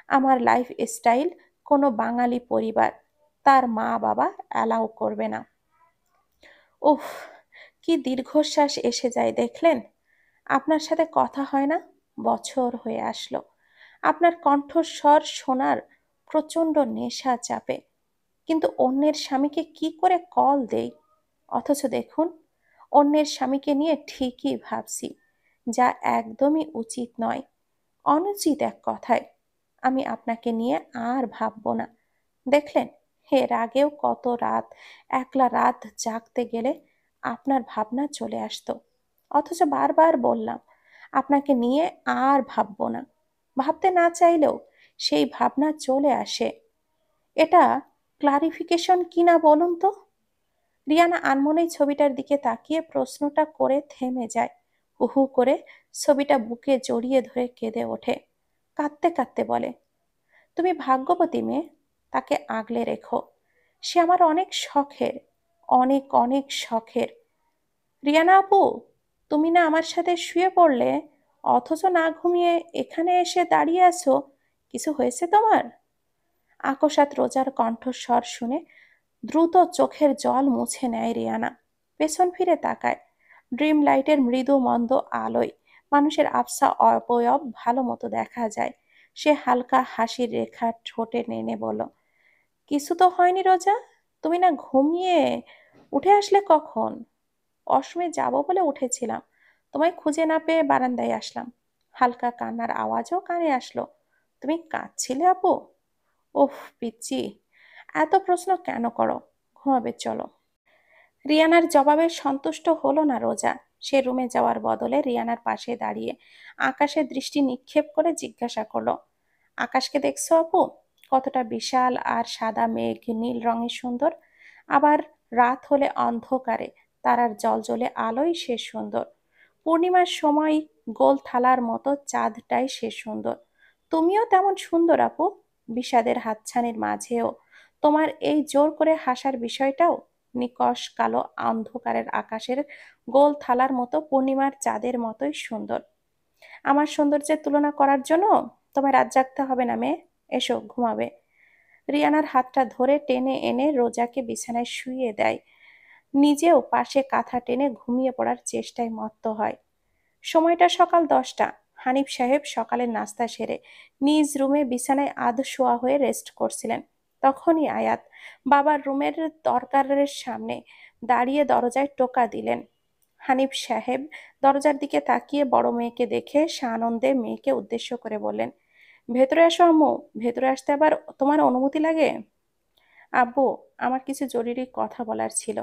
আমার লাইফ স্টাইল কোনো বাঙালি পরিবার, তার মা বাবা অ্যালাউ করবে না। উফ, কি দীর্ঘশ্বাস এসে যায় দেখলেন। আপনার সাথে কথা হয় না, বছর হয়ে আসলো। আপনার কণ্ঠস্বর শোনার প্রচণ্ড নেশা চাপে, কিন্তু অন্যের স্বামীকে কি করে কল দেই? অথচ দেখুন, অন্যের স্বামীকে নিয়ে ঠিকই ভাবছি, যা একদমই উচিত নয়, অনুচিত এক কথায়। আমি আপনাকে নিয়ে আর ভাববো না। দেখলেন, এর আগেও কত রাত, একলা রাত জাগতে গেলে আপনার ভাবনা চলে আসতো, অথচ বারবার বললাম আপনাকে নিয়ে আর ভাববো না। ভাবতে না চাইলেও সেই ভাবনা চলে আসে। এটা ক্লারিফিকেশন কিনা বলুন তো? রিয়ানা আনমনেই ছবিটার দিকে তাকিয়ে প্রশ্নটা করে থেমে যায়। হু হু করে ছবিটা বুকে জড়িয়ে ধরে কেঁদে ওঠে। কাঁদতে কাঁদতে বলে, তুমি ভাগ্যবতী মেয়ে, তাকে আগলে রেখো। সে আমার অনেক শখের, অনেক অনেক শখের। রিয়ানা আপু, তুমি না আমার সাথে শুয়ে পড়লে, অথচ না ঘুমিয়ে এখানে এসে দাঁড়িয়ে আছো। কিছু হয়েছে তোমার? আকস্মাৎ রোজার কণ্ঠস্বর শুনে দ্রুত চোখের জল মুছে নেয় রিয়ানা। পেছন ফিরে তাকায়। ড্রিম লাইটের মৃদু মন্দ আলোয় মানুষের আবছা অবয়ব ভালো মতো দেখা যায়। সে হালকা হাসির রেখা ঠোঁটে নেড়ে বলল, কিছু তো হয়নি রোজা। তুমি না ঘুমিয়ে উঠে আসলে কখন? অসময়ে যাব বলে উঠেছিলাম, তোমায় খুঁজে না পেয়ে বারান্দায় আসলাম। হালকা কান্নার আওয়াজও কানে আসলো। তুমি কাঁদছিলে আপু? ওহ পিচ্চি, এত প্রশ্ন কেন করো? ঘুমাবে চলো। রিয়ানার জবাবে সন্তুষ্ট হলো না রোজা। সে রুমে যাওয়ার বদলে রিয়ানার পাশে দাঁড়িয়ে আকাশে দৃষ্টি নিক্ষেপ করে জিজ্ঞাসা করলো, আকাশকে দেখছো আপু? কতটা বিশাল আর সাদা মেঘ নীল রঙে সুন্দর। আবার রাত হলে অন্ধকারে তারার জ্বলজ্বলে আলোয় সে সুন্দর। পূর্ণিমার সময় গোল থালার মতো চাঁদটাই সে সুন্দর। তুমিও তেমন সুন্দর আপু। বিষাদের হাতছানির মাঝেও তোমার এই জোর করে হাসার বিষয়টাও নিকষ কালো অন্ধকারের আকাশের গোল থালার মতো পূর্ণিমার চাঁদের মতোই সুন্দর। আমার সৌন্দর্যের তুলনা করার জন্য তোমায় রাত জাগতে হবে না মেয়ে। এসো ঘুমাবে। রিয়ানার হাতটা ধরে টেনে এনে রোজাকে বিছানায় শুইয়ে দেয়। নিজেও পাশে কাঁথা টেনে ঘুমিয়ে পড়ার চেষ্টায় মত্ত হয়। সময়টা সকাল 10টা। হানিফ সাহেব সকালের নাস্তা সেরে নিজ রুমে বিছানায় শোয়া হয়ে রেস্ট করছিলেন। তখনই আয়াত বাবার রুমের দরকারের সামনে দাঁড়িয়ে দরজায় টোকা দিলেন। হানিফ সাহেব দরজার দিকে তাকিয়ে বড় মেয়েকে দেখে সানন্দে মেয়েকে উদ্দেশ্য করে বললেন, ভেতরে আসো আম্মু। ভেতরে আসতে আবার তোমার অনুমতি লাগে? আব্বু, আমার কিছু জরুরি কথা বলার ছিল।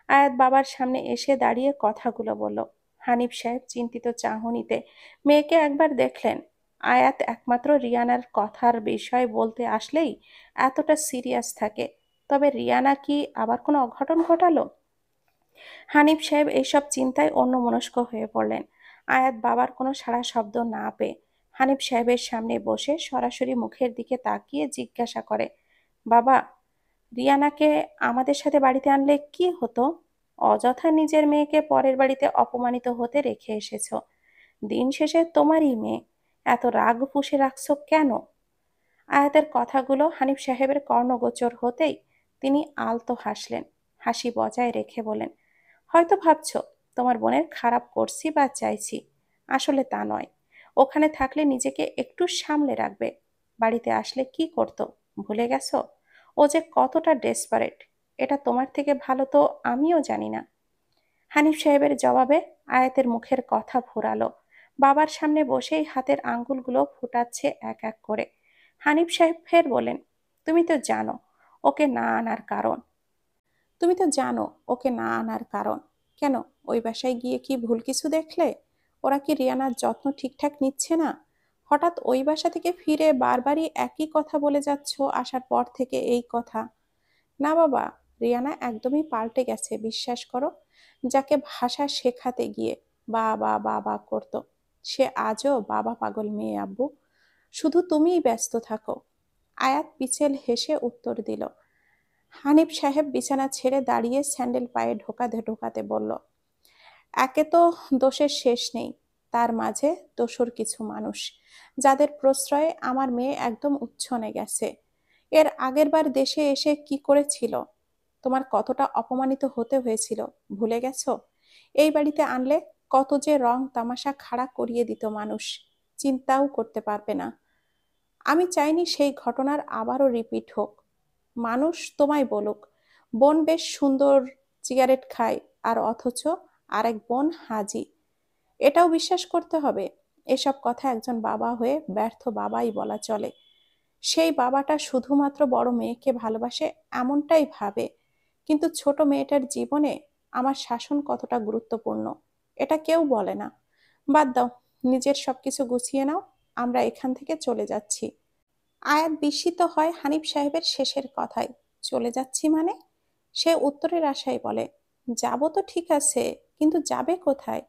আয়াত বাবার সামনে এসে দাঁড়িয়ে কথাগুলো বলল। হানিফ সাহেব চিন্তিত চাহনিতে মেয়েকে একবার দেখলেন। আয়াত একমাত্র রিয়ানার কথার বিষয় বলতে আসলেই এতটা সিরিয়াস থাকে। তবে রিয়ানা কি আবার কোনো অঘটন ঘটালো? হানিফ সাহেব এইসব চিন্তায় অন্যমনস্ক হয়ে পড়লেন। আয়াত বাবার কোনো সাড়া শব্দ না পেয়ে হানিফ সাহেবের সামনে বসে সরাসরি মুখের দিকে তাকিয়ে জিজ্ঞাসা করে, বাবা, রিয়ানাকে আমাদের সাথে বাড়িতে আনলে কি হতো? অযথা নিজের মেয়েকে পরের বাড়িতে অপমানিত হতে রেখে এসেছো। দিন শেষে তোমারই মেয়ে। এত রাগ পুষে রাখছো কেন? আয়াতের কথাগুলো হানিফ সাহেবের কর্ণগোচর হতেই তিনি আলতো হাসলেন। হাসি বজায় রেখে বলেন, হয়তো ভাবছো তোমার বোনের খারাপ করছি বা চাইছি। আসলে তা নয়। ওখানে থাকলে নিজেকে একটু সামলে রাখবে। বাড়িতে আসলে কি করতো ভুলে গেছো? ও যে কতটা ডেসপারেট, এটা তোমার থেকে ভালো তো আমিও জানি না। হানিফ সাহেবের জবাবে আয়াতের মুখের কথা ফুরালো। বাবার সামনে বসেই হাতের আঙ্গুলগুলো ফুটাচ্ছে এক এক করে। হানিফ সাহেব ফের বলেন, তুমি তো জানো ওকে না আনার কারণ। তুমি তো জানো ওকে না আনার কারণ। কেন, ওই বাসায় গিয়ে কি ভুল কিছু দেখলে? ওরা কি রিয়ানার যত্ন ঠিকঠাক নিচ্ছে না? হঠাৎ ওই বাসা থেকে ফিরে বারবারই একই কথা বলে যাচ্ছ আসার পর থেকে এই কথা। না বাবা, রিয়ানা একদমই পাল্টে গেছে বিশ্বাস করো। যাকে ভাষা শেখাতে গিয়ে বাবা বাবা করতো, সে আজও বাবা পাগল মেয়ে আব্বু। শুধু তুমিই ব্যস্ত থাকো। আয়াত পিছেল হেসে উত্তর দিল। হানিফ সাহেব বিছানা ছেড়ে দাঁড়িয়ে স্যান্ডেল পায়ে ঢোকাতে ঢোকাতে বলল, একে তো দোষের শেষ নেই, তার মাঝে দোসর কিছু মানুষ যাদের প্রশ্রয়ে আমার মেয়ে একদম উচ্ছনে গেছে। এর আগের বার দেশে এসে কি করেছিল? তোমার কতটা অপমানিত হতে হয়েছিল ভুলে গেছো? এই বাড়িতে আনলে কত যে রং তামাশা খাড়া করিয়ে দিত মানুষ, চিন্তাও করতে পারবে না। আমি চাইনি সেই ঘটনার আবারও রিপিট হোক। মানুষ তোমায় বলুক, বোন বেশ সুন্দর, সিগারেট খায়, আর অথচ আরেক বোন হাজি। এটাও বিশ্বাস করতে হবে? এসব কথা একজন বাবা হয়ে ব্যর্থ বাবাই বলা চলে। সেই বাবাটা শুধুমাত্র বড় মেয়েকে ভালোবাসে এমনটাই ভাবে, কিন্তু ছোট মেয়েটার জীবনে আমার শাসন কতটা গুরুত্বপূর্ণ এটা কেউ বলে না। বাদ দাও, নিজের সবকিছু গুছিয়ে নাও, আমরা এখান থেকে চলে যাচ্ছি। আয়াত বিস্মিত হয় হানিফ সাহেবের শেষের কথায়। চলে যাচ্ছি মানে? সে উত্তরের আশায় বলে, যাব তো ঠিক আছে, কিন্তু যাবে কোথায়?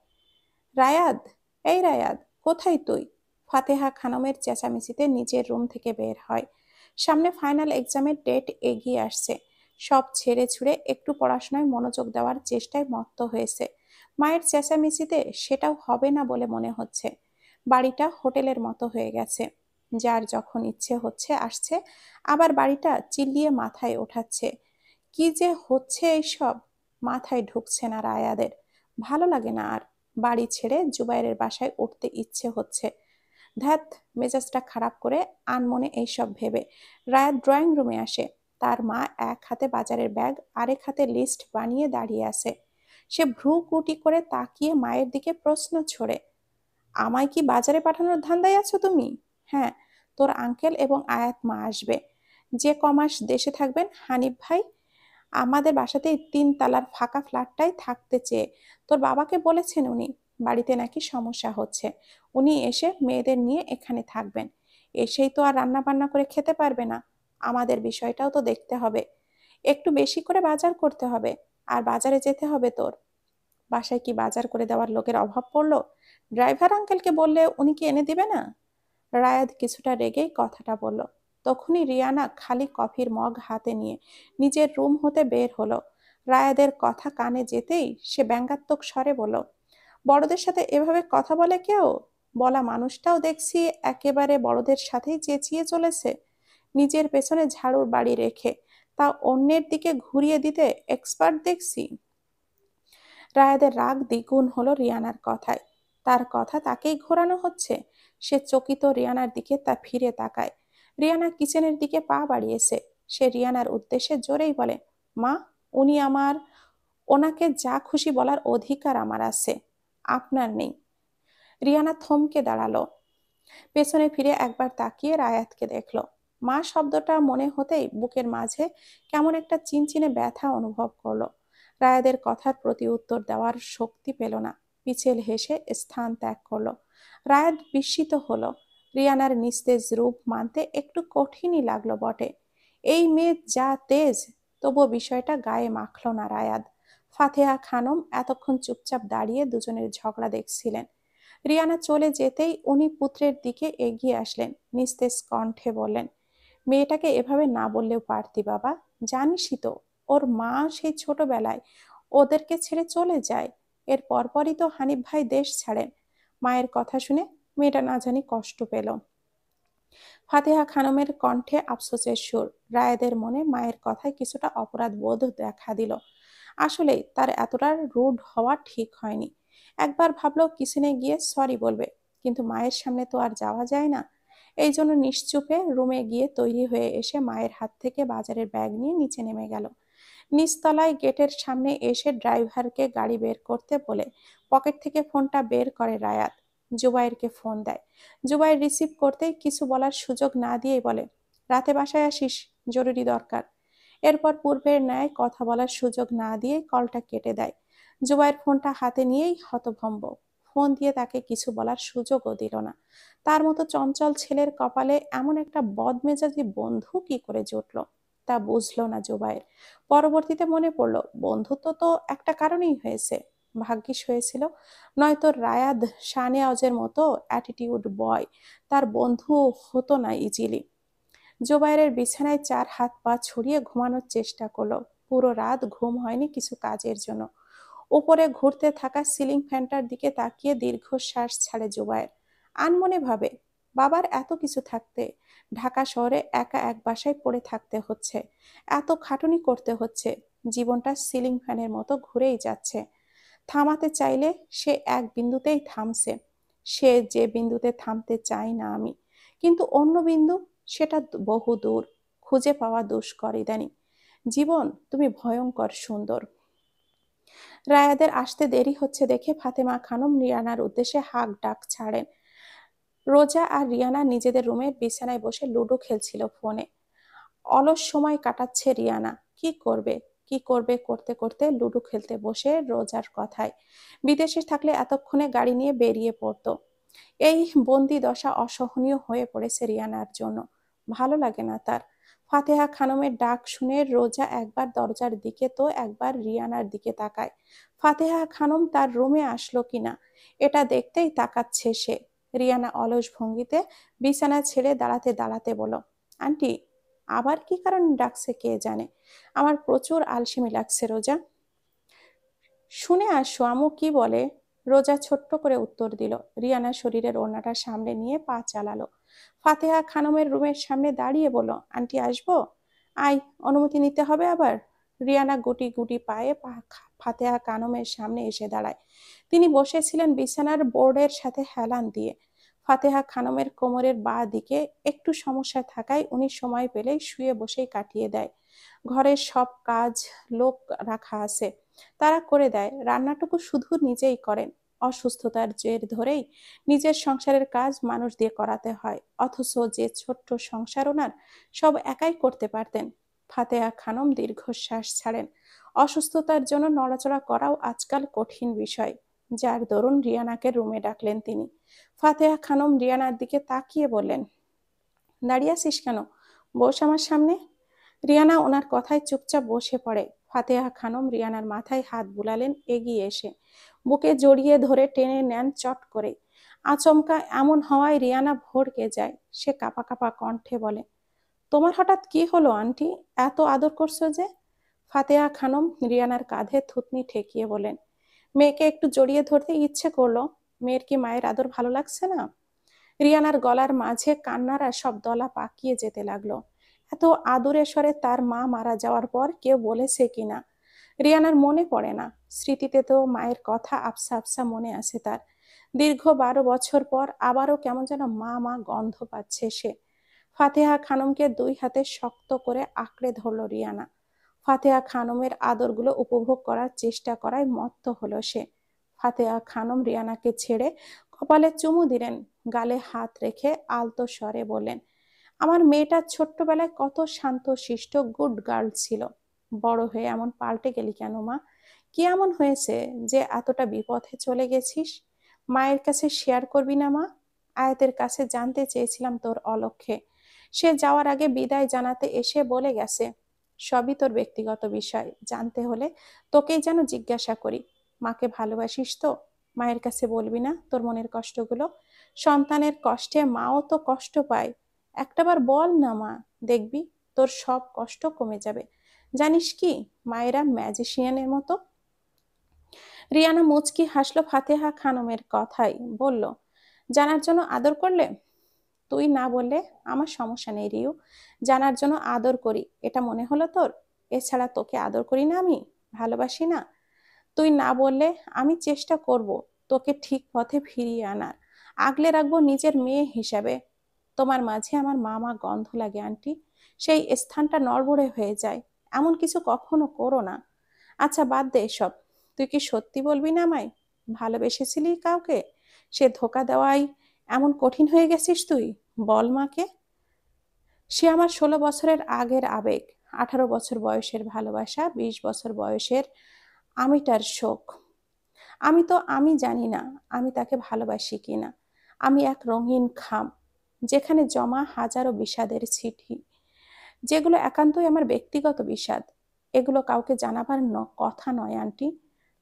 রায়াদ, এই রায়াদ, কোথায় তুই? ফাতেহা খানমের চেঁচামেচিতে নিজের রুম থেকে বের হয়। সামনে ফাইনাল এক্সামের ডেট এগিয়ে আসছে। সব ছেড়ে ছুড়ে একটু পড়াশোনায় মনোযোগ দেওয়ার চেষ্টায় মত্ত হয়েছে। মায়ের চেঁচামেচিতে সেটাও হবে না বলে মনে হচ্ছে। বাড়িটা হোটেলের মতো হয়ে গেছে। যার যখন ইচ্ছে হচ্ছে আসছে, আবার বাড়িটা চিল্লিয়ে মাথায় ওঠাচ্ছে। কি যে হচ্ছে এইসব! মাথায় ঢুকছে না রায়াদের। ভালো লাগে না আর। বাড়ি ছেড়ে জুবাইরের বাসায় উঠতে ইচ্ছে হচ্ছে। ধ্যাত, মেজাজটা খারাপ করে আনমনে এইসব ভেবে রায়াত ড্রয়িং রুমে আসে। তার মা এক হাতে বাজারের ব্যাগ, আরেক হাতে লিস্ট বানিয়ে দাঁড়িয়ে আছে। সে ভ্রু কুটি করে তাকিয়ে মায়ের দিকে প্রশ্ন ছড়ে, আমায় কি বাজারে পাঠানোর ধান্দায় আছো তুমি? হ্যাঁ, তোর আঙ্কেল এবং আয়াত মা আসবে। যে কমাস দেশে থাকবেন হানিফ ভাই আমাদের বাসাতে 3 তলার ফাঁকা ফ্ল্যাটটাই থাকতে চেয়ে তোর বাবাকে বলেছেন। উনি বাড়িতে নাকি সমস্যা হচ্ছে, উনি এসে মেয়েদের নিয়ে এখানে থাকবেন। এসেই তো আর রান্না বান্না করে খেতে পারবে না। আমাদের বিষয়টাও তো দেখতে হবে। একটু বেশি করে বাজার করতে হবে। আর বাজারে যেতে হবে তোর। বাসায় কি বাজার করে দেওয়ার লোকের অভাব পড়লো? ড্রাইভার আঙ্কেলকে বললে উনি কি এনে দিবে না? রায়াদ কিছুটা রেগেই কথাটা বলল। তখনই রিয়ানা খালি কফির মগ হাতে নিয়ে নিজের রুম হতে বের হলো। রায়াদের কথা কানে যেতেই সে ব্যঙ্গাত্মক স্বরে বলল, বড়দের সাথে এভাবে কথা বলে কেউ? বলা মানুষটাও দেখছি একেবারে বড়দের সাথেই চেঁচিয়ে চলেছে। নিজের পেছনে ঝাড়ুর বাড়ি রেখে তা অন্যের দিকে ঘুরিয়ে দিতে এক্সপার্ট দেখছি। রায়াদের রাগ দ্বিগুণ হলো রিয়ানার কথায়। তার কথা তাকেই ঘোরানো হচ্ছে। সে চকিত রিয়ানার দিকে তা ফিরে তাকায়। রিয়ানা কিচেনের দিকে পা বাড়িয়েছে। সে রিয়ানার উদ্দেশ্যে জোরেই বলে, মা, উনি আমার, ওনাকে যা খুশি বলার অধিকার আমার আছে, আপনার নেই। রিয়ানা থমকে দাঁড়ালো। পেছনে ফিরে একবার তাকিয়ে রায়াতকে দেখলো। মা শব্দটা মনে হতেই বুকের মাঝে কেমন একটা চিনচিনে ব্যথা অনুভব করলো। রায়াদের কথার প্রতি উত্তর দেওয়ার শক্তি পেল না। পিছেল হেসে স্থান ত্যাগ করলো। রায়াত বিস্মিত হলো। রিয়ানার নিস্তেজ রূপ মানতে একটু কঠিনই লাগলো বটে। এই মেয়ে যা তেজ, তবুও বিষয়টা গায়ে মাখল না রায়াদ। ফাতেহা খানম এতক্ষণ চুপচাপ দাঁড়িয়ে দুজনের ঝগড়া দেখছিলেন। রিয়ানা চলে যেতেই উনি পুত্রের দিকে এগিয়ে আসলেন। নিস্তেজ কণ্ঠে বললেন, মেয়েটাকে এভাবে না বললেও পারতি বাবা। জানিসই তো, ওর মা সেই ছোটবেলায় ওদেরকে ছেড়ে চলে যায়। এর পরপরই তো হানিফ ভাই দেশ ছাড়েন। মায়ের কথা শুনে মেয়েটা না জানি কষ্ট পেল। ফাতেহা খানমের কণ্ঠে আফসোসের সুর। রায়েদের মনে মায়ের কথায় কিছুটা অপরাধ বোধ দেখা দিল। আসলেই তার এতটা রুড হওয়া ঠিক হয়নি। একবার ভাবলো কিচেনে গিয়ে সরি বলবে, কিন্তু মায়ের সামনে তো আর যাওয়া যায় না। এই জন্য নিশ্চুপে রুমে গিয়ে তৈরি হয়ে এসে মায়ের হাত থেকে বাজারের ব্যাগ নিয়ে নিচে নেমে গেল। নিচতলায় গেটের সামনে এসে ড্রাইভারকে গাড়ি বের করতে বলে পকেট থেকে ফোনটা বের করে রায়াত। জুবাইরকে ফোন দেয়। জুবাইর রিসিভ করতেই কিছু বলার সুযোগ না দিয়েই বলে, রাতে বাসায় আসিস, জরুরি দরকার। এরপর পূর্বের ন্যায় কথা বলার সুযোগ না দিয়ে কলটা কেটে দেয়। জুবাইর ফোনটা হাতে নিয়েই হতভম্ব। ফোন দিয়ে তাকে কিছু বলার সুযোগও দিল না। তার মতো চঞ্চল ছেলের কপালে এমন একটা বদমেজাজি বন্ধু কি করে জুটলো, তা বুঝলো না জুবাইর। পরবর্তীতে মনে পড়লো, বন্ধুত্ব তো একটা কারণেই হয়েছে। ভাগ্যিস হয়েছিল, নয়তো রায়াদ শাহনেওয়াজের মতো অ্যাটিটিউড বয় তার বন্ধু হতো না ইজিলি। জুবাইরের বিছানায় 4 হাত পা ছড়িয়ে ঘুমানোর চেষ্টা করলো। পুরো রাত ঘুম হয়নি কিছু কাজের জন্য। উপরে ঘুরতে থাকা সিলিং ফ্যানটার দিকে তাকিয়ে দীর্ঘশ্বাস ছাড়ে জুবায়ের। আনমনে ভাবে, বাবার এত কিছু থাকতে ঢাকা শহরে একা এক বাসায় পড়ে থাকতে হচ্ছে, এত খাটুনি করতে হচ্ছে, জীবনটা সিলিং ফ্যানের মতো ঘুরেই যাচ্ছে। থামাতে চাইলে সে এক বিন্দুতেই থামছে, সে যে বিন্দুতে থামতে চাই না আমি। কিন্তু অন্য বিন্দু, সেটা বহু দূর, খুঁজে পাওয়া দুষ্কর ইদানিং। জীবন, তুমি ভয়ঙ্কর সুন্দর। রায়াদের আসতে দেরি হচ্ছে দেখে ফাতেমা খানম রিয়ানার উদ্দেশ্যে হাঁক ডাক ছাড়েন। রোজা আর রিয়ানা নিজেদের রুমের বিছানায় বসে লুডো খেলছিল ফোনে। অলস সময় কাটাচ্ছে রিয়ানা। কি করবে কি করবে করতে করতে লুডো খেলতে বসে রোজার কথায় বিদেশে থাকলে এতক্ষণে গাড়ি নিয়ে বেরিয়ে পড়তো। এই বন্দি দশা অসহনীয় হয়ে পড়েছে রিয়ানার জন্য। ভালো লাগে না তার। ফাতেহা খানমের ডাক শুনে রোজা একবার দরজার দিকে তো একবার রিয়ানার দিকে তাকায়। ফাতেহা খানম তার রুমে আসলো কিনা এটা দেখতেই তাকাচ্ছে সে। রিয়ানা অলস ভঙ্গিতে বিছানা ছেড়ে দাঁড়াতে দাঁড়াতে বলল, আন্টি, আবার কি কারণে ডাকছে কে জানে। আমার প্রচুর আলসেমি লাগছে রোজা। শুনে আসো আম্মু কি বলে। রোজা ছোট্ট করে উত্তর দিল। রিয়ানা শরীরের ওড়নাটা সামনে নিয়ে পা চালালো। ফাতেহা খানমের রুমের সামনে দাঁড়িয়ে বলল, আন্টি আসবো? আই, অনুমতি নিতে হবে আবার। রিয়ানা গুটি গুটি পায়ে ফাতেহা খানমের সামনে এসে দাঁড়ায়। তিনি বসেছিলেন বিছানার বোর্ডের সাথে হেলান দিয়ে। ফাতেহা খানমের কোমরের বাঁ দিকে একটু সমস্যা থাকায় উনি সময় পেলেই শুয়ে বসেই কাটিয়ে দেয়। ঘরের সব কাজ লোক রাখা আছে, তারা করে দেয়। রান্নাটুকু শুধু নিজেই করেন। অসুস্থতার জের ধরেই নিজের সংসারের কাজ মানুষ দিয়ে করাতে হয়, অথচ যে ছোট্ট সংসার ওনার, সব একাই করতে পারতেন। ফাতেহা খানম দীর্ঘশ্বাস ছাড়েন। অসুস্থতার জন্য নড়াচড়া করাও আজকাল কঠিন বিষয়, যার দরুন রিয়ানাকে রুমে ডাকলেন তিনি। ফাতেহা খানম রিয়ানার দিকে তাকিয়ে বললেন, দাঁড়িয়ে আছিস কেন, বস আমার সামনে। রিয়ানা ওনার কথায় চুপচাপ বসে পড়ে। ফাতেহা খানম রিয়ানার মাথায় হাত বুলালেন এগিয়ে এসে। বুকে জড়িয়ে ধরে টেনে নেন চট করে। আচমকা এমন হওয়ায় রিয়ানা ভড়কে যায়। সে কাঁপা কাঁপা কণ্ঠে বলে, তোমার হঠাৎ কি হলো আন্টি, এত আদর করছো যে? ফাতেহা খানম রিয়ানার কাঁধে থুতনি ঠেকিয়ে বলেন, মেয়েকে একটু জড়িয়ে ধরতে ইচ্ছে করলো। মেয়ের কি মায়ের আদর ভালো লাগছে না? রিয়ানার গলার মাঝে কান্নারা সব দলা পাকিয়ে যেতে লাগলো। এত আদুরে স্বরে তার মা মারা যাওয়ার পর কেউ বলেছে কিনা রিয়ানার মনে পড়ে না। স্মৃতিতে তো মায়ের কথা আবসা আবসা মনে আছে তার। দীর্ঘ 12 বছর পর আবারও কেমন যেন মা মা গন্ধ পাচ্ছে সে। ফাতেহা খানমকে দুই হাতে শক্ত করে আঁকড়ে ধরল রিয়ানা। ফাতেহা খানমের আদরগুলো উপভোগ করার চেষ্টা করায় মত্ত হলো সে। ফাতেহা খানম রিয়ানাকে ছেড়ে কপালে চুমু দিলেন। গালে হাত রেখে আলতো স্বরে বললেন, আমার মেয়েটা ছোট্টবেলায় কত শান্ত শিষ্ট গুড গার্ল ছিল, বড় হয়ে এমন পাল্টে গেলি কেন মা? কি এমন হয়েছে যে এতটা বিপথে চলে গেছিস? মায়ের কাছে শেয়ার করবি না মা? আয়াতের কাছে জানতে চেয়েছিলাম তোর অলক্ষ্যে। সে যাওয়ার আগে বিদায় জানাতে এসে বলে গেছে, সবই তোর ব্যক্তিগত বিষয়, জানতে হলে তোকেই যেন জিজ্ঞাসা করি। মাকে ভালোবাসিস তো? মায়ের কাছে বলবি না তোর মনের কষ্টগুলো? সন্তানের কষ্টে মাও তো কষ্ট পায়, একটাবার বল না মা, দেখবি তোর সব কষ্ট কমে যাবে। জানিস কি, মায়েরা ম্যাজিশিয়ানের মতো। রিয়ানা মুচকি হাসলো ফাতেহা খানমের কথাই, বলল, জানার জন্য আদর করলে? তুই না বললে আমার সমস্যা নেই রিউ, জানার জন্য আদর করি এটা মনে হলো তোর? এছাড়া তোকে আদর করি না আমি, ভালোবাসি না? তুই না বললে আমি চেষ্টা করব তোকে ঠিক পথে ফিরিয়ে আনার, আগলে রাখবো নিজের মেয়ে হিসাবে। তোমার মাঝে আমার মা মা গন্ধ লাগে আন্টি, সেই স্থানটা নড়বড়ে হয়ে যায়। এমন কিছু কখনো করো না। আচ্ছা বাদ দে এসব, তুই কি সত্যি বলবি না আমায়? ভালোবেসেছিলি কাউকে? সে ধোকা দেওয়াই এমন কঠিন হয়ে গেছিস তুই? বল মাকে। সে আমার 16 বছরের আগের আবেগ, 18 বছর বয়সের ভালোবাসা, 20 বছর বয়সের আমিটার শোক। আমি জানি না আমি তাকে ভালোবাসি কিনা। আমি এক রঙিন খাম, যেখানে জমা হাজারো বিষাদের চিঠি, যেগুলো একান্তই আমার ব্যক্তিগত বিষাদ। এগুলো কাউকে জানাবার কথা নয় আন্টি।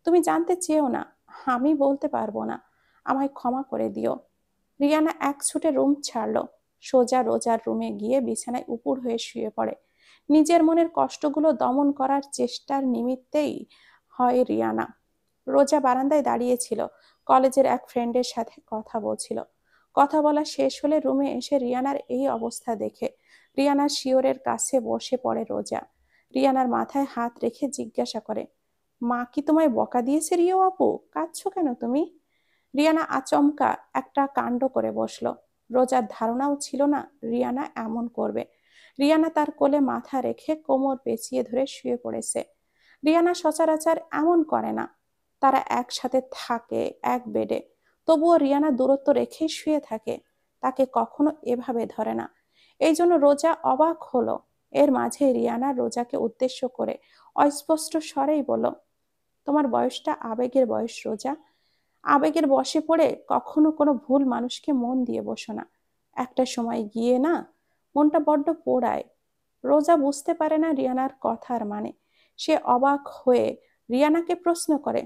তুমি জানতে চেয়েও না, আমি বলতে পারবো না। আমায় ক্ষমা করে দিও। রিয়ানা এক ছুটে রুম ছাড়লো। সোজা রোজার রুমে গিয়ে বিছানায় উপুড় হয়ে শুয়ে পড়ে। নিজের মনের কষ্টগুলো দমন করার চেষ্টার নিমিত্তেই হয় রিয়ানা। রোজা বারান্দায় দাঁড়িয়েছিল, কলেজের এক ফ্রেন্ডের সাথে কথা বলছিল। কথা বলা শেষ হলে রুমে এসে রিয়ানার এই অবস্থা দেখে রিয়ানার শিওরের কাছে বসে পড়ে রোজা। রিয়ানার মাথায় হাত রেখে জিজ্ঞাসা করে, মা কি তোমায় বকা দিয়েছে রিও আপু? কাঁদছো কেন তুমি? রিয়ানা আচমকা একটা কাণ্ড করে বসলো। রোজার ধারণাও ছিল না রিয়ানা এমন করবে। রিয়ানা তার কোলে মাথা রেখে কোমর পেঁচিয়ে ধরে শুয়ে পড়েছে। রিয়ানা সচরাচর এমন করে না। তারা একসাথে থাকে এক বেডে, তবুও রিয়ানা দূরত্ব রেখেই শুয়ে থাকে, তাকে কখনো এভাবে ধরে না। এই জন্য রোজা অবাক হলো। এর মাঝে রিয়ানা রোজাকে উদ্দেশ্য করে অস্পষ্ট স্বরেই বলল, তোমার বয়সটা আবেগের বয়স রোজা। আবেগের বশে পড়ে কখনো কোনো ভুল মানুষকে মন দিয়ে বসো না। একটা সময় গিয়ে না মনটা বড্ড পোড়ায়। রোজা বুঝতে পারে না রিয়ানার কথার মানে। সে অবাক হয়ে রিয়ানাকে প্রশ্ন করে,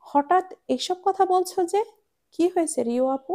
হঠাৎ এসব কথা বলছো যে? কি হয়েছে রিও আপু?